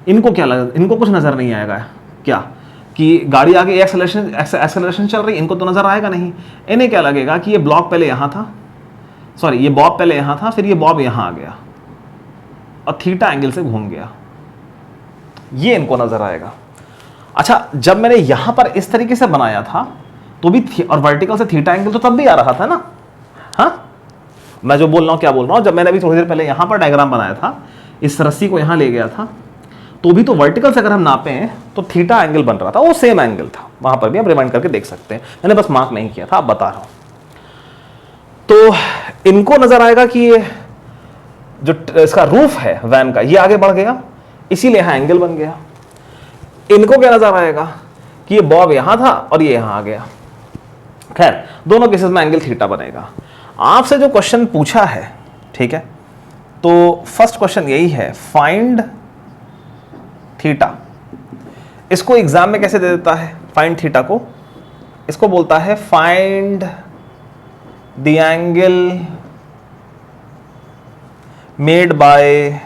इनको क्या लगा, इनको कुछ नजर नहीं आएगा क्या कि गाड़ी आगे एक्सेलरेशन चल रही, इनको तो नजर आएगा नहीं। इन्हें क्या लगेगा कि ये ब्लॉक पहले यहां था, ये बॉब पहले यहां था, फिर ये बॉब यहां आ गया और थीटा एंगल से घूम गया, ये इनको नजर आएगा। अच्छा, जब मैंने यहां पर इस तरीके से बनाया था तो भी और वर्टिकल से थीटा एंगल तो तब भी आ रहा था ना। हाँ, मैं जो बोल रहा हूं क्या बोल रहा हूं, जब मैंने अभी थोड़ी देर पहले यहां पर डायग्राम बनाया था, इस रस्सी को यहां ले गया था, तो भी तो वर्टिकल से अगर हम नापें तो थीटा एंगल बन रहा था, वो सेम एंगल था। वहां पर भी आप रिवाइंड करके देख सकते हैं, मैंने बस मार्क नहीं किया था, आप बता रहा हूं। तो इनको नजर आएगा कि ये जो इसका रूफ है वैन का, ये आगे बढ़ गया, इसीलिए यहां एंगल बन गया। इनको क्या नजर आएगा कि ये बॉब यहां था और ये यहां आ गया। खैर, दोनों केसेस में एंगल थीटा बनेगा। आपसे जो क्वेश्चन पूछा है, ठीक है, तो फर्स्ट क्वेश्चन यही है, फाइंड थीटा। इसको एग्जाम में कैसे दे देता है फाइंड थीटा को, इसको बोलता है find the angle made by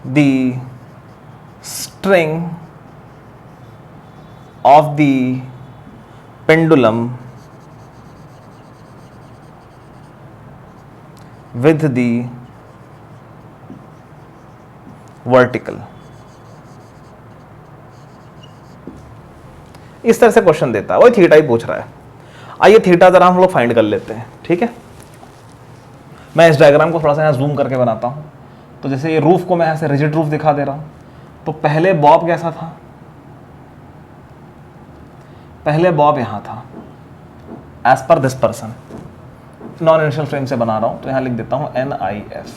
the string of the pendulum with the vertical। इस तरह से क्वेश्चन देता है, वही थीटा ही पूछ रहा है। आइए थीटा जरा हम लोग फाइंड कर लेते हैं, ठीक है। मैं इस डायग्राम को थोड़ा सा यहाँ जूम करके बनाता हूँ। तो जैसे ये रूफ को मैं यहाँ से रिजिड रूफ दिखा दे रहा हूँ, तो पहले बॉब कैसा था, पहले बॉब यहाँ था as per this person, non inertial frame से बना रहा हूँ तो यहाँ लिख देता हूँ NIF।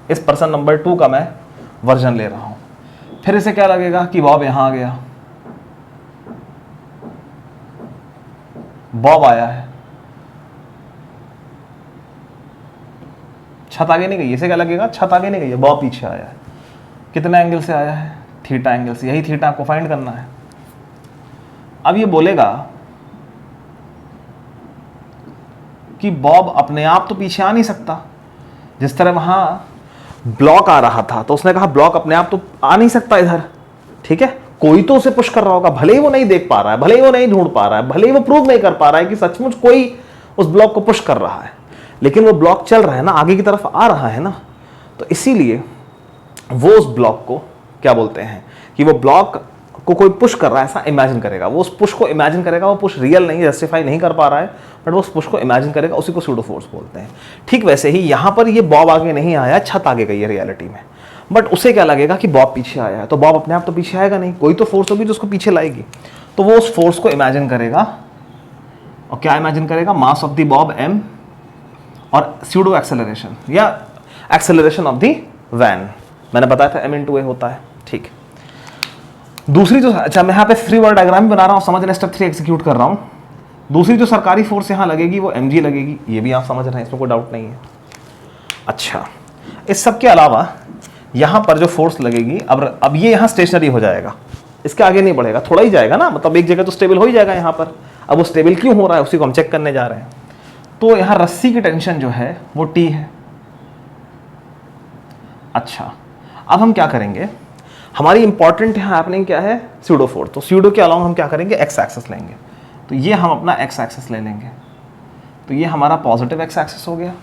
इस पर्सन नंबर 2 का मैं वर्जन ले रहा हूँ। फिर इसे क्या लगेगा कि बॉब यहाँ आ गया, बॉब आया है, छत आगे नहीं गई, इसे क्या लगेगा छत आगे नहीं गई है, बॉब पीछे आया है। कितने एंगल से आया है, थीटा एंगल से, यही थीटा आपको फाइंड करना है। अब ये बोलेगा कि बॉब अपने आप तो पीछे आ नहीं सकता, जिस तरह वहां ब्लॉक आ रहा था तो उसने कहा ब्लॉक अपने आप तो आ नहीं सकता इधर, ठीक है, कोई तो उसे पुश कर रहा होगा, भले ही वो नहीं देख पा रहा है, भले ही वो नहीं ढूंढ पा रहा है, भले ही वो प्रूव नहीं कर पा रहा है कि सचमुच कोई उस ब्लॉक को पुश कर रहा है, लेकिन वो ब्लॉक चल रहा है ना, आगे की तरफ आ रहा है ना। तो इसीलिए वो उस ब्लॉक को क्या बोलते हैं कि वो ब्लॉक को कोई पुश कर रहा है ऐसा इमेजिन करेगा, वो उस पुश को इमेजिन करेगा। वो पुश रियल नहीं, जस्टिफाई नहीं कर पा रहा है, बट वो उस पुश को इमेजिन करेगा, उसी को सूडो फोर्स बोलते हैं। ठीक वैसे ही यहाँ पर ये बॉब आगे नहीं आया, छत आगे गई है रियलिटी में, बट उसे क्या लगेगा कि बॉब पीछे आया है, तो बॉब अपने आप तो पीछे आएगा नहीं, कोई तो फोर्स होगी जो उसको पीछे लाएगी। तो वो उस फोर्स को इमेजिन करेगा, और क्या इमेजिन करेगा, mass of the Bob m और स्यूडो एक्सेलरेशन या एक्सेलरेशन ऑफ द वैन, मैंने बताया था m × a होता है, ठीक। दूसरी जो, अच्छा मैं यहाँ पे 3 वर्ड डायग्राम बना रहा हूँ, समझ रहे, स्टेप 3 एग्जीक्यूट कर रहा हूँ। दूसरी जो सरकारी फोर्स यहाँ लगेगी वो mg लगेगी, ये भी आप समझ रहे हैं, इसमें कोई डाउट नहीं है। अच्छा, इस सब के अलावा यहाँ पर जो फोर्स लगेगी, अब ये यहाँ स्टेशनरी हो जाएगा, इसके आगे नहीं बढ़ेगा, थोड़ा ही जाएगा ना, मतलब एक जगह तो स्टेबल हो ही जाएगा यहाँ पर। अब वो स्टेबल क्यों हो रहा है उसी को हम चेक करने जा रहे हैं। तो यहाँ रस्सी की टेंशन जो है वो T है। अच्छा, अब हम क्या करेंगे, हमारी इंपॉर्टेंट यहाँ हैपनिंग क्या है, स्यूडो फोर्स। तो स्यूडो के अलावा हम क्या करेंगे, एक्स एक्सिस लेंगे। तो ये हम अपना एक्स एक्सिस ले लेंगे, तो ये हमारा पॉजिटिव एक्स एक्सिस हो गया,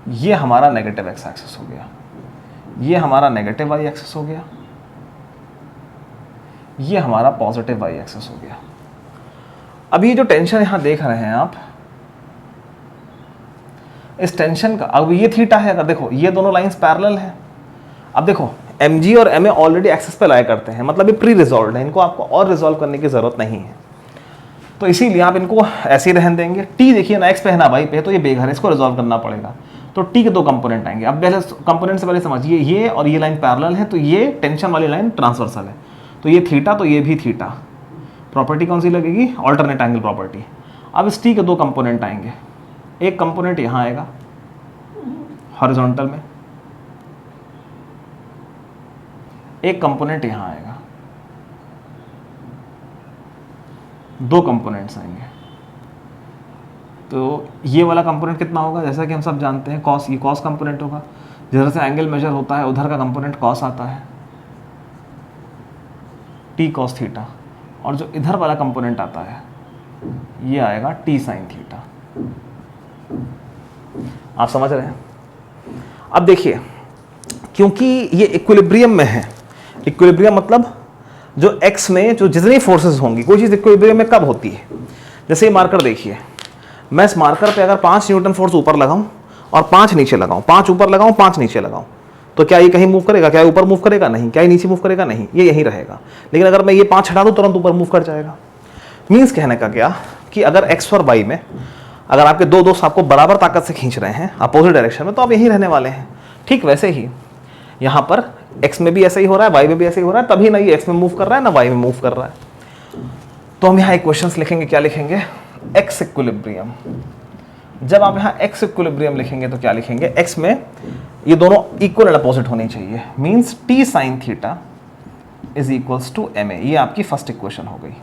ये हमारा नेगेटिव एक्स एक्सिस हो गया, ये हमारा नेगेटिव वाई एक्सिस हो गया, ये हमारा पॉजिटिव वाई एक्सिस हो गया। अब ये जो टेंशन यहाँ देख रहे हैं आप, इस टेंशन का, अब ये थीटा है, अगर देखो ये दोनों लाइंस पैरेलल हैं। अब देखो mg और ma ऑलरेडी एक्सिस पे लाया करते हैं, मतलब ये प्री रिजॉल्व है, इनको आपको और रिजॉल्व करने की जरूरत नहीं है, तो इसीलिए आप इनको ऐसे ही रहने देंगे। t देखिए ना, x पे है ना, y पे, तो ये बेघर है, इसको रिजॉल्व करना पड़ेगा। तो t के 2 कंपोनेंट आएंगे। अब पहले कंपोनेंट से पहले समझिए, ये और ये लाइन पैरेलल है, तो ये टेंशन वाली लाइन ट्रांसवर्सल है, तो ये थीटा, तो ये भी थीटा। प्रॉपर्टी कौन सी लगेगी, ऑल्टरनेट एंगल प्रॉपर्टी। अब इस t के 2 कंपोनेंट आएंगे, एक कंपोनेंट यहाँ आएगा हॉरिजॉन्टल में, एक कंपोनेंट यहाँ आएगा, 2 कंपोनेंट्स आएंगे। तो ये वाला कंपोनेंट कितना होगा, जैसा कि हम सब जानते हैं कॉस, ये कॉस कंपोनेंट होगा, जिधर से एंगल मेजर होता है उधर का कंपोनेंट कॉस आता है, टी कॉस थीटा, और जो इधर वाला कंपोनेंट आता है ये आएगा टी साइन थीटा। आप समझ रहे हैं। अब देखिए, क्योंकि ये इक्विलिब्रियम में है, इक्विलिब्रियम मतलब जो x में जो जितनी फोर्सेस होंगी, कोई चीज़ इक्विलिब्रियम में कब होती है, जैसे ये मार्कर देखिए, मैं इस मार्कर पे अगर 5 न्यूटन फोर्स ऊपर लगाऊं और 5 नीचे लगाऊं, 5 ऊपर लगाऊं 5 नीचे लगाऊं, तो क्या ये कहीं मूव करेगा, क्या ये ऊपर मूव करेगा, नहीं। क्या ये नीचे मूव करेगा, नहीं, ये यहीं रहेगा। लेकिन अगर मैं ये 5 हटा दूं तुरंत ऊपर मूव कर जाएगा। मीन्स कहने का क्या कि अगर x और y में अगर आपके 2 दोस्त आपको बराबर ताकत से खींच रहे हैं अपोजिट डायरेक्शन में, तो आप यहीं रहने वाले हैं। ठीक वैसे ही यहाँ पर x में भी ऐसा ही हो रहा है, y में भी ऐसा ही हो रहा है, तभी ना ये x में मूव कर रहा है ना y में मूव कर रहा है। तो हम यहाँ इक्वेशंस लिखेंगे, क्या लिखेंगे, x इक्विलिब्रियम। जब आप यहाँ x इक्विलिब्रियम लिखेंगे तो क्या लिखेंगे, x में ये दोनों इक्वल एंड अपोजिट होनी चाहिए, means t sine theta is equals to ma। ये आपकी फर्स्ट इक्वेशन हो गई।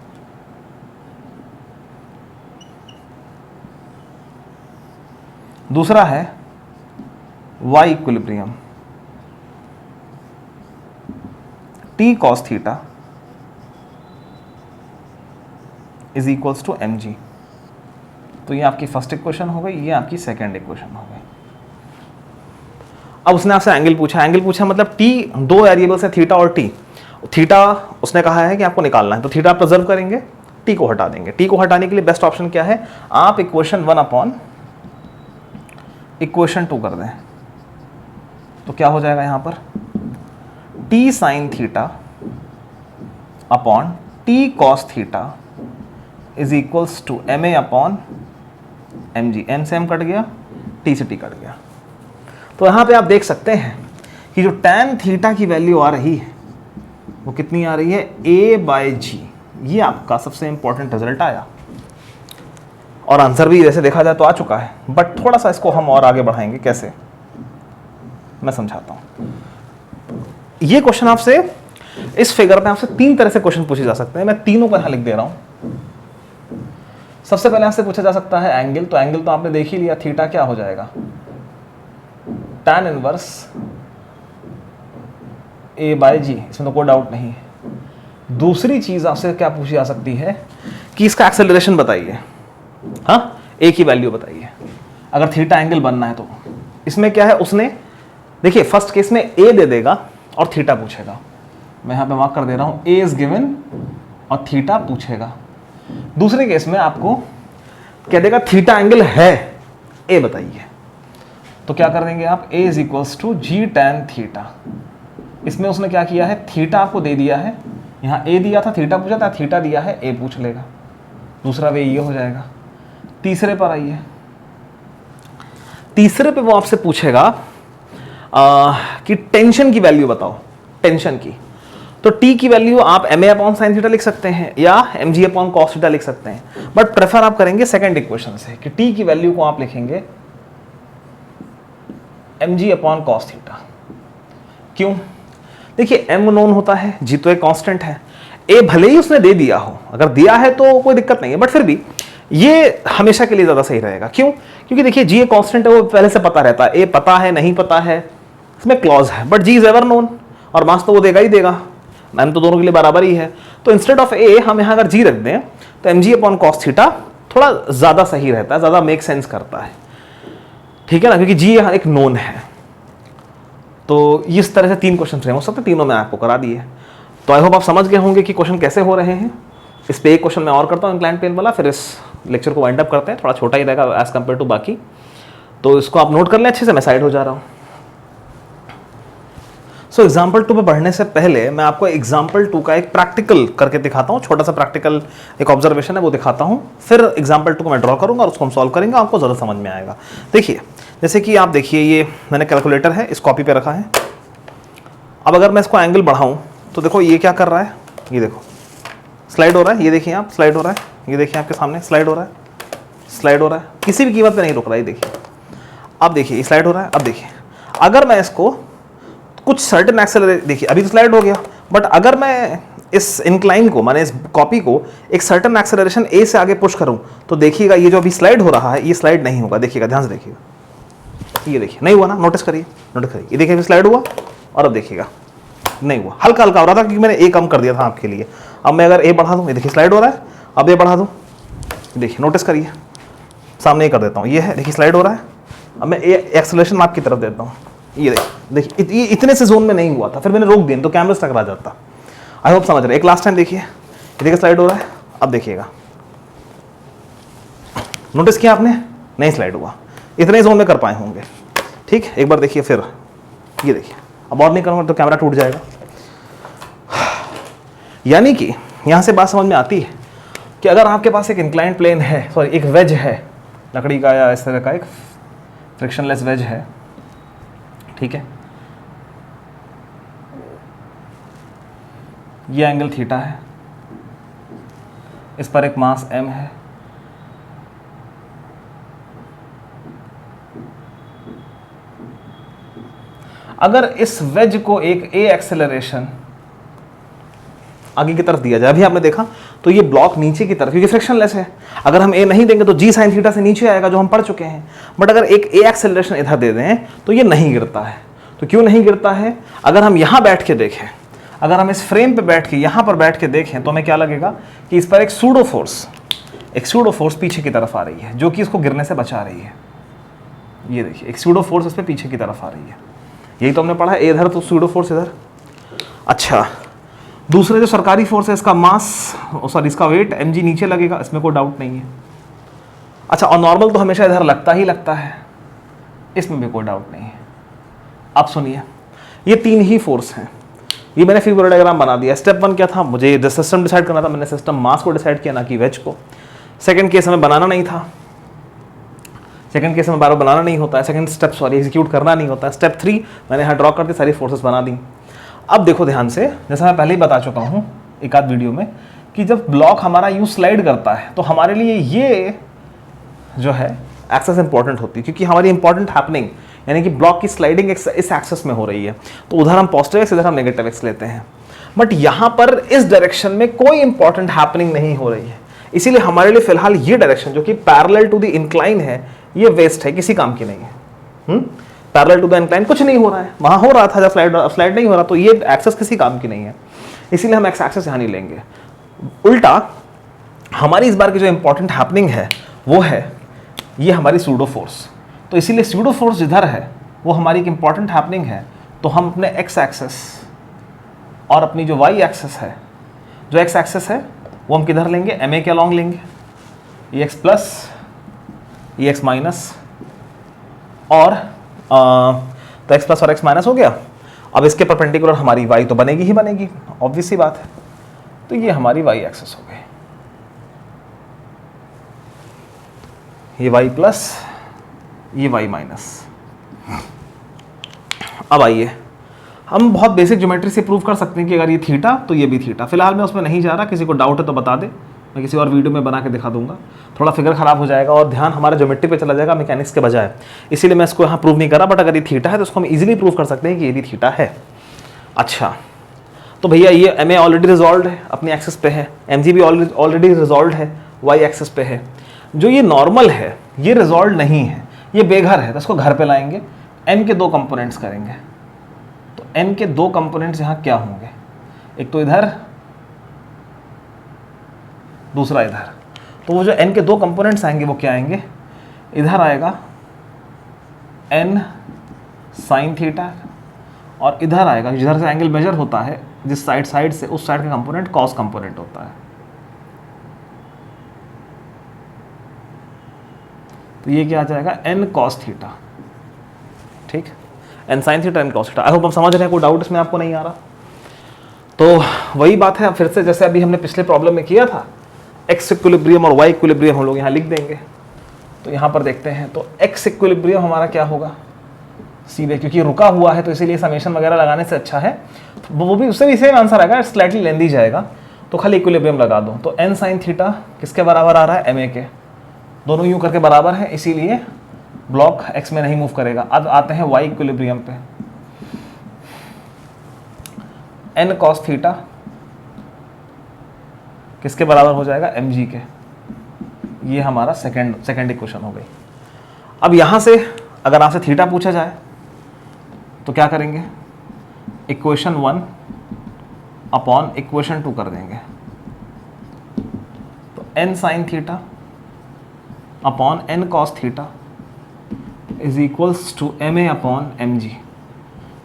दूसरा है y equilibrium, t cos theta is equals to mg। तो ये आपकी फर्स्ट इक्वेशन हो गई, ये आपकी सेकंड इक्वेशन हो गई। अब उसने आपसे एंगल पूछा, एंगल पूछा मतलब t 2 वेरिएबल्स है, थीटा और t। थीटा उसने कहा है कि आपको निकालना है, तो थीटा आप प्रिजर्व करेंगे, टी को हटा देंगे। टी को हटाने के लिए बेस्ट ऑप्शन क्या है, आप इक्वेशन 1 अपॉन इक्वेशन 2 कर दें, तो क्या हो जाएगा यहाँ पर, T sine theta upon T cos theta is equals to M A upon M G. M से एम कट गया, टी से टी कट गया। तो यहाँ पे आप देख सकते हैं कि जो tan थीटा की वैल्यू आ रही है वो कितनी आ रही है, a/g। ये आपका सबसे इंपॉर्टेंट रिजल्ट आया, और आंसर भी वैसे देखा जाए तो आ चुका है, बट थोड़ा सा इसको हम और आगे बढ़ाएंगे। कैसे, मैं समझाता हूँ। ये क्वेश्चन आपसे इस फिगर में आपसे 3 तरह से क्वेश्चन पूछे जा सकते हैं, मैं तीनों को यहाँ लिख दे रहा हूँ। सबसे पहले आपसे पूछा जा सकता है एंगल, तो एंगल तो आपने देख ही लिया, थीटा क्या हो जाएगा, tan इनवर्स a/g, इसमें तो कोई डाउट नहीं है। दूसरी चीज आपसे क्या पूछी जा सकती है कि इसका एक्सेलरेशन बताइए, हाँ, a की वैल्यू बताइए, अगर थीटा एंगल बनना है तो। इसमें क्या है, उसने देखिए फर्स्ट केस में a दे देगा और थीटा पूछेगा, मैं यहाँ पे मार्क कर दे रहा हूँ, a इज गिवन और थीटा पूछेगा। दूसरे केस में आपको कह देगा थीटा एंगल है, a बताइए, तो क्या कर देंगे आप, a is equals to G tan theta. इसमें उसने क्या किया है, थीटा आपको दे दिया है, यहाँ a दिया था, थीटा पूछा था, थीटा दिया है, a पूछ लेगा। दूसरा वे ये हो जाएगा। तीसरे पर आइए, तीसरे पे वो आपसे पूछेगा कि टेंशन की वैल्यू बताओ, टेंशन की। तो t की वैल्यू आप ma अपॉन साइन थीटा लिख सकते हैं या mg अपॉन कॉस थीटा लिख सकते हैं, बट प्रेफर आप करेंगे सेकंड इक्वेशन से कि t की वैल्यू को आप लिखेंगे mg अपॉन कॉस थीटा। क्यों, देखिए m नोन होता है, g तो एक कांस्टेंट है, a भले ही उसने दे दिया हो, अगर दिया है तो कोई दिक्कत नहीं है, बट फिर भी ये हमेशा के लिए ज्यादा सही रहेगा। क्यों, क्योंकि देखिए g एक कांस्टेंट है, वो पहले से पता रहता है, a पता है नहीं पता है, इसमें क्लॉज है, but g is ever known, और मास तो वो देगा ही देगा, मैम तो दोनों के लिए बराबर ही है। तो इंस्टेड ऑफ a हम यहाँ अगर g रख दें तो mg अपॉन कॉस थीटा थोड़ा ज्यादा सही रहता है, ज्यादा मेक सेंस करता है, ठीक है ना, क्योंकि g यहाँ एक नोन है। तो इस तरह से 3 क्वेश्चन फ्रेम हो सकते हैं, तीनों मैं आपको करा दिए। तो आई होप आप समझ गए होंगे कि क्वेश्चन कैसे हो रहे हैं। इस पे एक क्वेश्चन मैं और करता हूँ इंक्लाइन प्लेन वाला, फिर इस लेक्चर को वाइंड अप करते हैं, थोड़ा छोटा ही रहेगा एज कम्पेयर टू बाकी। तो इसको आप नोट कर लें अच्छे से, मैं साइड हो जा रहा हूँ। सो एग्जाम्पल 2 पे बढ़ने से पहले मैं आपको एग्जाम्पल 2 का एक प्रैक्टिकल करके दिखाता हूँ, छोटा सा प्रैक्टिकल एक ऑब्जर्वेशन है वो दिखाता हूँ, फिर एग्जाम्पल 2 को मैं ड्रॉ करूँगा और उसको हम सॉल्व करेंगे, आपको ज़्यादा समझ में आएगा। देखिए जैसे कि आप देखिए, ये मैंने कैलकुलेटर है, इस कॉपी पे रखा है। अब अगर मैं इसको एंगल बढ़ाऊँ तो देखो ये क्या कर रहा है, ये देखो स्लाइड हो रहा है, ये देखिए आप स्लाइड हो रहा है, ये देखिए आपके सामने स्लाइड हो रहा है, स्लाइड हो रहा है, किसी भी कीमत पे नहीं रुक रहा है, ये देखिए। अब देखिए ये स्लाइड हो रहा है। अब देखिए अगर मैं इसको कुछ सर्टेन एक्सेलरेशन, देखिए अभी तो स्लाइड हो गया, बट अगर मैं इस इंक्लाइन को, माने इस कॉपी को एक सर्टेन एक्सेलरेशन a से आगे पुश करूं तो देखिएगा ये जो अभी स्लाइड हो रहा है ये स्लाइड नहीं होगा। देखिएगा ध्यान से देखिएगा, ये देखिए नहीं हुआ ना, नोटिस करिए, नोटिस करिए, ये देखिए स्लाइड हुआ और अब देखिएगा नहीं हुआ, हल्का हल्का हो रहा था क्योंकि मैंने a कम कर दिया था आपके लिए। अब मैं अगर a बढ़ा दूं, ये देखिए स्लाइड हो रहा है, अब a बढ़ा दूं, देखिए नोटिस करिए, सामने कर देता हूँ, ये है देखिए स्लाइड हो रहा है। अब मैं एक्सेलरेशन आपकी तरफ देता हूँ, ये देखिए ये इतने से जोन में नहीं हुआ था, फिर मैंने रोक दिया तो कैमरा टकरा जाता। आई होप समझ रहे। एक लास्ट टाइम देखिए, ये देखिए स्लाइड हो रहा है, अब देखिएगा, नोटिस किया आपने, नहीं स्लाइड हुआ, इतने जोन में कर पाए होंगे। ठीक, एक बार देखिए फिर, ये देखिए, अब और नहीं करूँगा तो कैमरा टूट जाएगा। यानी कि यहाँ से बात समझ में आती है कि अगर आपके पास एक इंक्लाइंड प्लेन है, सॉरी एक वेज है लकड़ी का या इस तरह का, एक फ्रिक्शनलेस वेज है, ठीक है, ये एंगल थीटा है, इस पर एक मास m है, अगर इस वेज को एक a एक्सेलरेशन आगे की तरफ दिया जाए, अभी आपने देखा तो ये ब्लॉक नीचे की तरफ, क्योंकि फ्रिक्शनलेस है, अगर हम a नहीं देंगे तो g साइन थीटा से नीचे आएगा जो हम पढ़ चुके हैं। बट अगर एक a एक्सेलरेशन इधर दे दें तो ये नहीं गिरता है। तो क्यों नहीं गिरता है, अगर हम यहाँ बैठ के देखें, अगर हम इस फ्रेम पे बैठ के यहाँ पर बैठ के देखें तो हमें क्या लगेगा कि इस पर एक सूडो फोर्स पीछे की तरफ आ रही है जो कि इसको गिरने से बचा रही है। ये देखिए एक सूडो फोर्स इस पर पीछे की तरफ आ रही है, यही तो हमने पढ़ा है, इधर तो सूडो फोर्स इधर। अच्छा, दूसरा जो सरकारी फोर्स है इसका मास, सॉरी इसका वेट mg नीचे लगेगा, इसमें कोई डाउट नहीं है। अच्छा, और नॉर्मल तो हमेशा इधर लगता ही लगता है, इसमें भी कोई डाउट नहीं है। अब सुनिए, ये 3 ही फोर्स हैं। ये मैंने फिगर डायग्राम बना दिया। स्टेप 1 क्या था, मुझे सिस्टम डिसाइड करना था, मैंने सिस्टम मास को डिसाइड किया, ना कि वेज को। सेकंड केस में बनाना नहीं था, सेकंड केस में बार बनाना नहीं होता है, सेकंड स्टेप सॉरी एग्जीक्यूट करना नहीं होता है। स्टेप 3 मैंने यहाँ ड्रॉ करके सारी फोर्सेस बना दी। अब देखो ध्यान से, जैसा मैं पहले ही बता चुका हूँ एक आध वीडियो में, कि जब ब्लॉक हमारा यूँ स्लाइड करता है तो हमारे लिए ये जो है एक्सेस इंपॉर्टेंट होती है, क्योंकि हमारी इंपॉर्टेंट हैपनिंग यानी कि ब्लॉक की स्लाइडिंग इस एक्सेस में हो रही है। तो उधर हम पॉजिटिव एक्स, इधर हम नेगेटिव एक्स लेते हैं। बट यहाँ पर इस डायरेक्शन में कोई इंपॉर्टेंट हैपनिंग नहीं हो रही है, इसीलिए हमारे लिए फिलहाल ये डायरेक्शन जो कि पैरेलल टू द इंक्लाइन है, ये वेस्ट है, किसी काम की नहीं है। पैरेलल टू द इंक्लाइन कुछ नहीं हो रहा है, वहाँ हो रहा था जब स्लाइड नहीं हो रहा, तो ये एक्सेस किसी काम की नहीं है, इसीलिए हम एक्स एक्सेस यहाँ नहीं लेंगे। उल्टा हमारी इस बार की जो इंपॉर्टेंट हैपनिंग है वो है ये हमारी सूडो फोर्स। तो इसीलिए सूडो फोर्स जिधर है वो हमारी एक इंपॉर्टेंट हैपनिंग है, तो हम अपने एक्स एक्सेस और अपनी जो वाई एक्सेस है, जो एक्स एक्सेस है वो हम किधर लेंगे, एम ए के अलॉन्ग लेंगे, ई एक्स प्लस ई एक्स माइनस, और तो एक्स प्लस और एक्स माइनस हो गया। अब इसके परपेंडिकुलर हमारी वाई तो बनेगी ही बनेगी, ऑब्वियस सी बात है। तो ये हमारी वाई एक्सेस हो गई, ये वाई प्लस ये वाई माइनस। अब आइए, हम बहुत बेसिक ज्योमेट्री से प्रूव कर सकते हैं कि अगर ये थीटा तो ये भी थीटा। फिलहाल मैं उसमें नहीं जा रहा, किसी को डाउट है तो बता दे, मैं किसी और वीडियो में बना के दिखा दूंगा। थोड़ा फिगर खराब हो जाएगा और ध्यान हमारा ज्योमेट्री पे चला जाएगा मैकेनिक्स के बजाय, इसीलिए मैं इसको यहाँ प्रूव नहीं कर रहा। बट अगर ये थीटा है तो उसको हम इजीली प्रूव कर सकते हैं कि ये भी थीटा है। अच्छा, तो भैया ये एम ए ऑलरेडी रिजॉल्व है, अपनी एक्सेस पे है, एम जी भी ऑलरेडी रिजॉल्व है, वाई एक्सेस पे है। जो ये नॉर्मल है ये रिजॉल्व नहीं है, ये बेघर है, तो इसको घर पे लाएंगे, एन के 2 कंपोनेंट्स करेंगे। तो एन के 2 कंपोनेंट्स यहाँ क्या होंगे, एक तो इधर, दूसरा इधर। तो वो जो एन के 2 कंपोनेंट्स आएंगे वो क्या आएंगे, इधर आएगा एन साइन थीटा, और इधर आएगा जिधर से एंगल मेजर होता है, जिस साइड से, उस साइड का कंपोनेंट कॉस कंपोनेंट होता है। तो ये क्या आ जाएगा, एन कॉस थीटा, ठीक, N sine theta N cos theta. I hope आप समझ रहे हैं, कोई डाउट इसमें आपको नहीं आ रहा। तो वही बात है, फिर से जैसे अभी हमने पिछले प्रॉब्लम में किया था, एक्स इक्विलिब्रियम और वाई इक्विलिब्रियम हम लोग यहाँ लिख देंगे। तो यहाँ पर देखते हैं, तो एक्स इक्विलिब्रियम हमारा क्या होगा, सीधे, क्योंकि रुका हुआ है तो इसीलिए समेशन वगैरह लगाने से अच्छा है, वो भी उससे भी सेम आंसर आएगा, स्लाइटली लेंदी जाएगा, तो खाली इक्विलिब्रियम लगा दो। तो एन साइन थीटा किसके बराबर आ रहा है, एम ए के, दोनों यूं करके बराबर है, इसीलिए ब्लॉक एक्स में नहीं मूव करेगा। अब आते हैं वाई इक्विलिब्रियम पे, एन कॉस थीटा किसके बराबर हो जाएगा, एम जी के। ये हमारा सेकेंड इक्वेशन हो गई। अब यहाँ से अगर आपसे थीटा पूछा जाए तो क्या करेंगे, इक्वेशन 1 अपॉन इक्वेशन 2 कर देंगे। तो n sine theta upon n cos theta is equals to M A upon M g.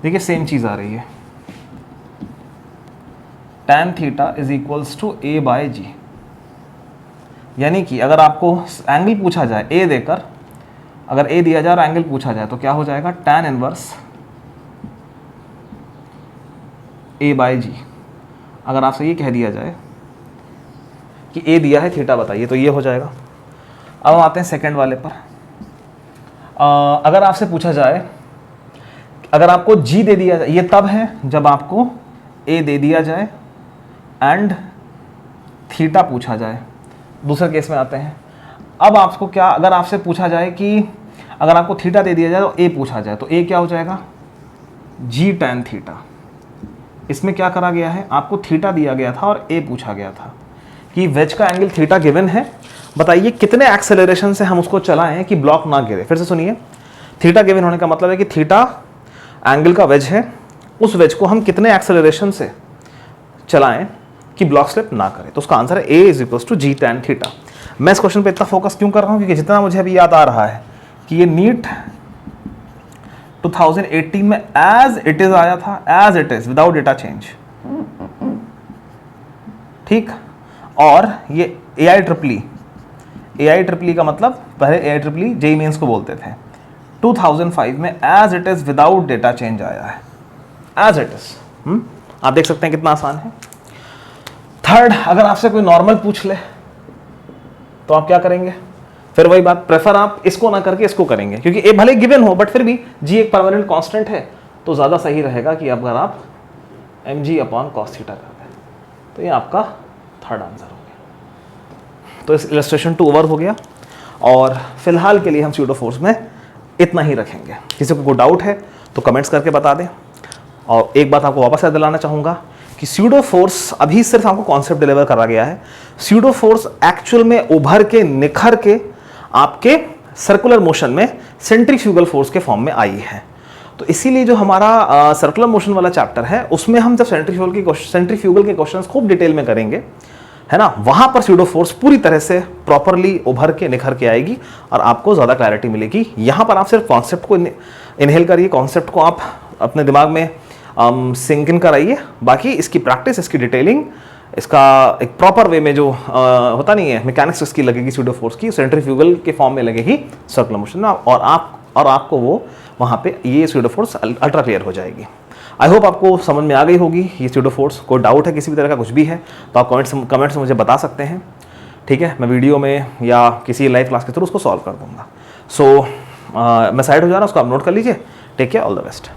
देखिए सेम चीज़ आ रही है, tan theta is equals to a by g. यानी कि अगर आपको एंगल पूछा जाए ए देकर, अगर ए दिया जाए और एंगल पूछा जाए तो क्या हो जाएगा, tan इनवर्स ए बाय जी। अगर आपसे ये कह दिया जाए कि ए दिया है थीटा बताइए, तो ये हो जाएगा। अब हम आते हैं सेकंड वाले पर। अगर आपसे पूछा जाए, अगर आपको जी दे दिया जाए, ये तब है जब आपको ए दे दिया जाए एंड थीटा पूछा जाए। दूसरे केस में आते हैं, अब आपको क्या, अगर आपसे पूछा जाए कि अगर आपको थीटा दे दिया जाए तो ए पूछा जाए, तो ए क्या हो जाएगा, जी टैन थीटा। इसमें क्या करा गया है, आपको थीटा दिया गया था और ए पूछा गया था कि वेज का एंगल थीटा गिवन है, बताइए कितने एक्सेलरेशन से हम उसको चलाएं कि ब्लॉक ना गिरे। फिर से सुनिए, थीटा गिवन होने का मतलब है कि थीटा एंगल का वेज है, उस वेज को हम कितने एक्सेलरेशन से चलाएं कि ब्लॉक स्लिप ना करे। तो उसका आंसर है a is equals to g tan theta. मैं इस क्वेश्चन पे इतना फोकस क्यों कर रहा हूँ, क्योंकि जितना मुझे अभी याद आ रहा है कि ये नीट 2018 में एज इट इज आया था, as it is without data change. ठीक। और ये AI EEE का मतलब पहले AI EEE जेईई मेंस को बोलते थे, 2005 में as it is without data change आया है, एज इट इज। आप देख सकते हैं कितना आसान है। थर्ड, अगर आपसे कोई नॉर्मल पूछ ले तो आप क्या करेंगे? फिर वही बात, प्रेफर आप इसको ना करके इसको करेंगे, क्योंकि ए भले गिवन हो बट फिर भी जी एक परमानेंट कांस्टेंट है, तो ज़्यादा सही रहेगा कि अगर आप mg/cos थीटा कर दें। तो ये आपका थर्ड आंसर हो गया। तो इस इलस्ट्रेशन 2 ओवर हो गया, और फिलहाल के लिए हम स्यूडो फोर्स में इतना ही रखेंगे। किसी को कोई डाउट है तो कमेंट्स करके बता दें। और एक बात आपको वापस याद दिलाना चाहूँगा कि स्यूडो फोर्स अभी सिर्फ आपको कॉन्सेप्ट डिलीवर करा गया है। स्यूडो फोर्स एक्चुअल में उभर के निखर के आपके सर्कुलर मोशन में सेंट्रीफ्यूगल फोर्स के फॉर्म में आई है। तो इसीलिए जो हमारा सर्कुलर मोशन वाला चैप्टर है उसमें हम जब सेंट्रीफ्यूगल के क्वेश्चंस खूब डिटेल में करेंगे, है ना, वहां पर स्यूडो फोर्स पूरी तरह से प्रॉपरली उभर के निखर के आएगी और आपको ज़्यादा क्लैरिटी मिलेगी। यहाँ पर आप सिर्फ कॉन्सेप्ट को इनहेल करिए, कॉन्सेप्ट को आप अपने दिमाग में सिंक इन कराइए, बाकी इसकी प्रैक्टिस, इसकी डिटेलिंग, इसका एक प्रॉपर वे में जो होता नहीं है मैकेनिक्स इसकी लगेगी स्यूडो फोर्स की, सेंट्रीफ्यूगल के फॉर्म में लगेगी सर्कुलर मोशन में, और आपको वो वहाँ पे ये स्यूडो फोर्स अल्ट्रा क्लियर हो जाएगी। आई होप आपको समझ में आ गई होगी ये स्यूडो फोर्स। कोई डाउट है किसी भी तरह का कुछ भी है तो आप कमेंट्स में मुझे बता सकते हैं, ठीक है, मैं वीडियो में या किसी लाइव क्लास के थ्रू उसको सॉल्व कर दूंगा। सो मैं साइड हो जा रहा हूँ, उसको आप नोट कर लीजिए। Take care, all the best.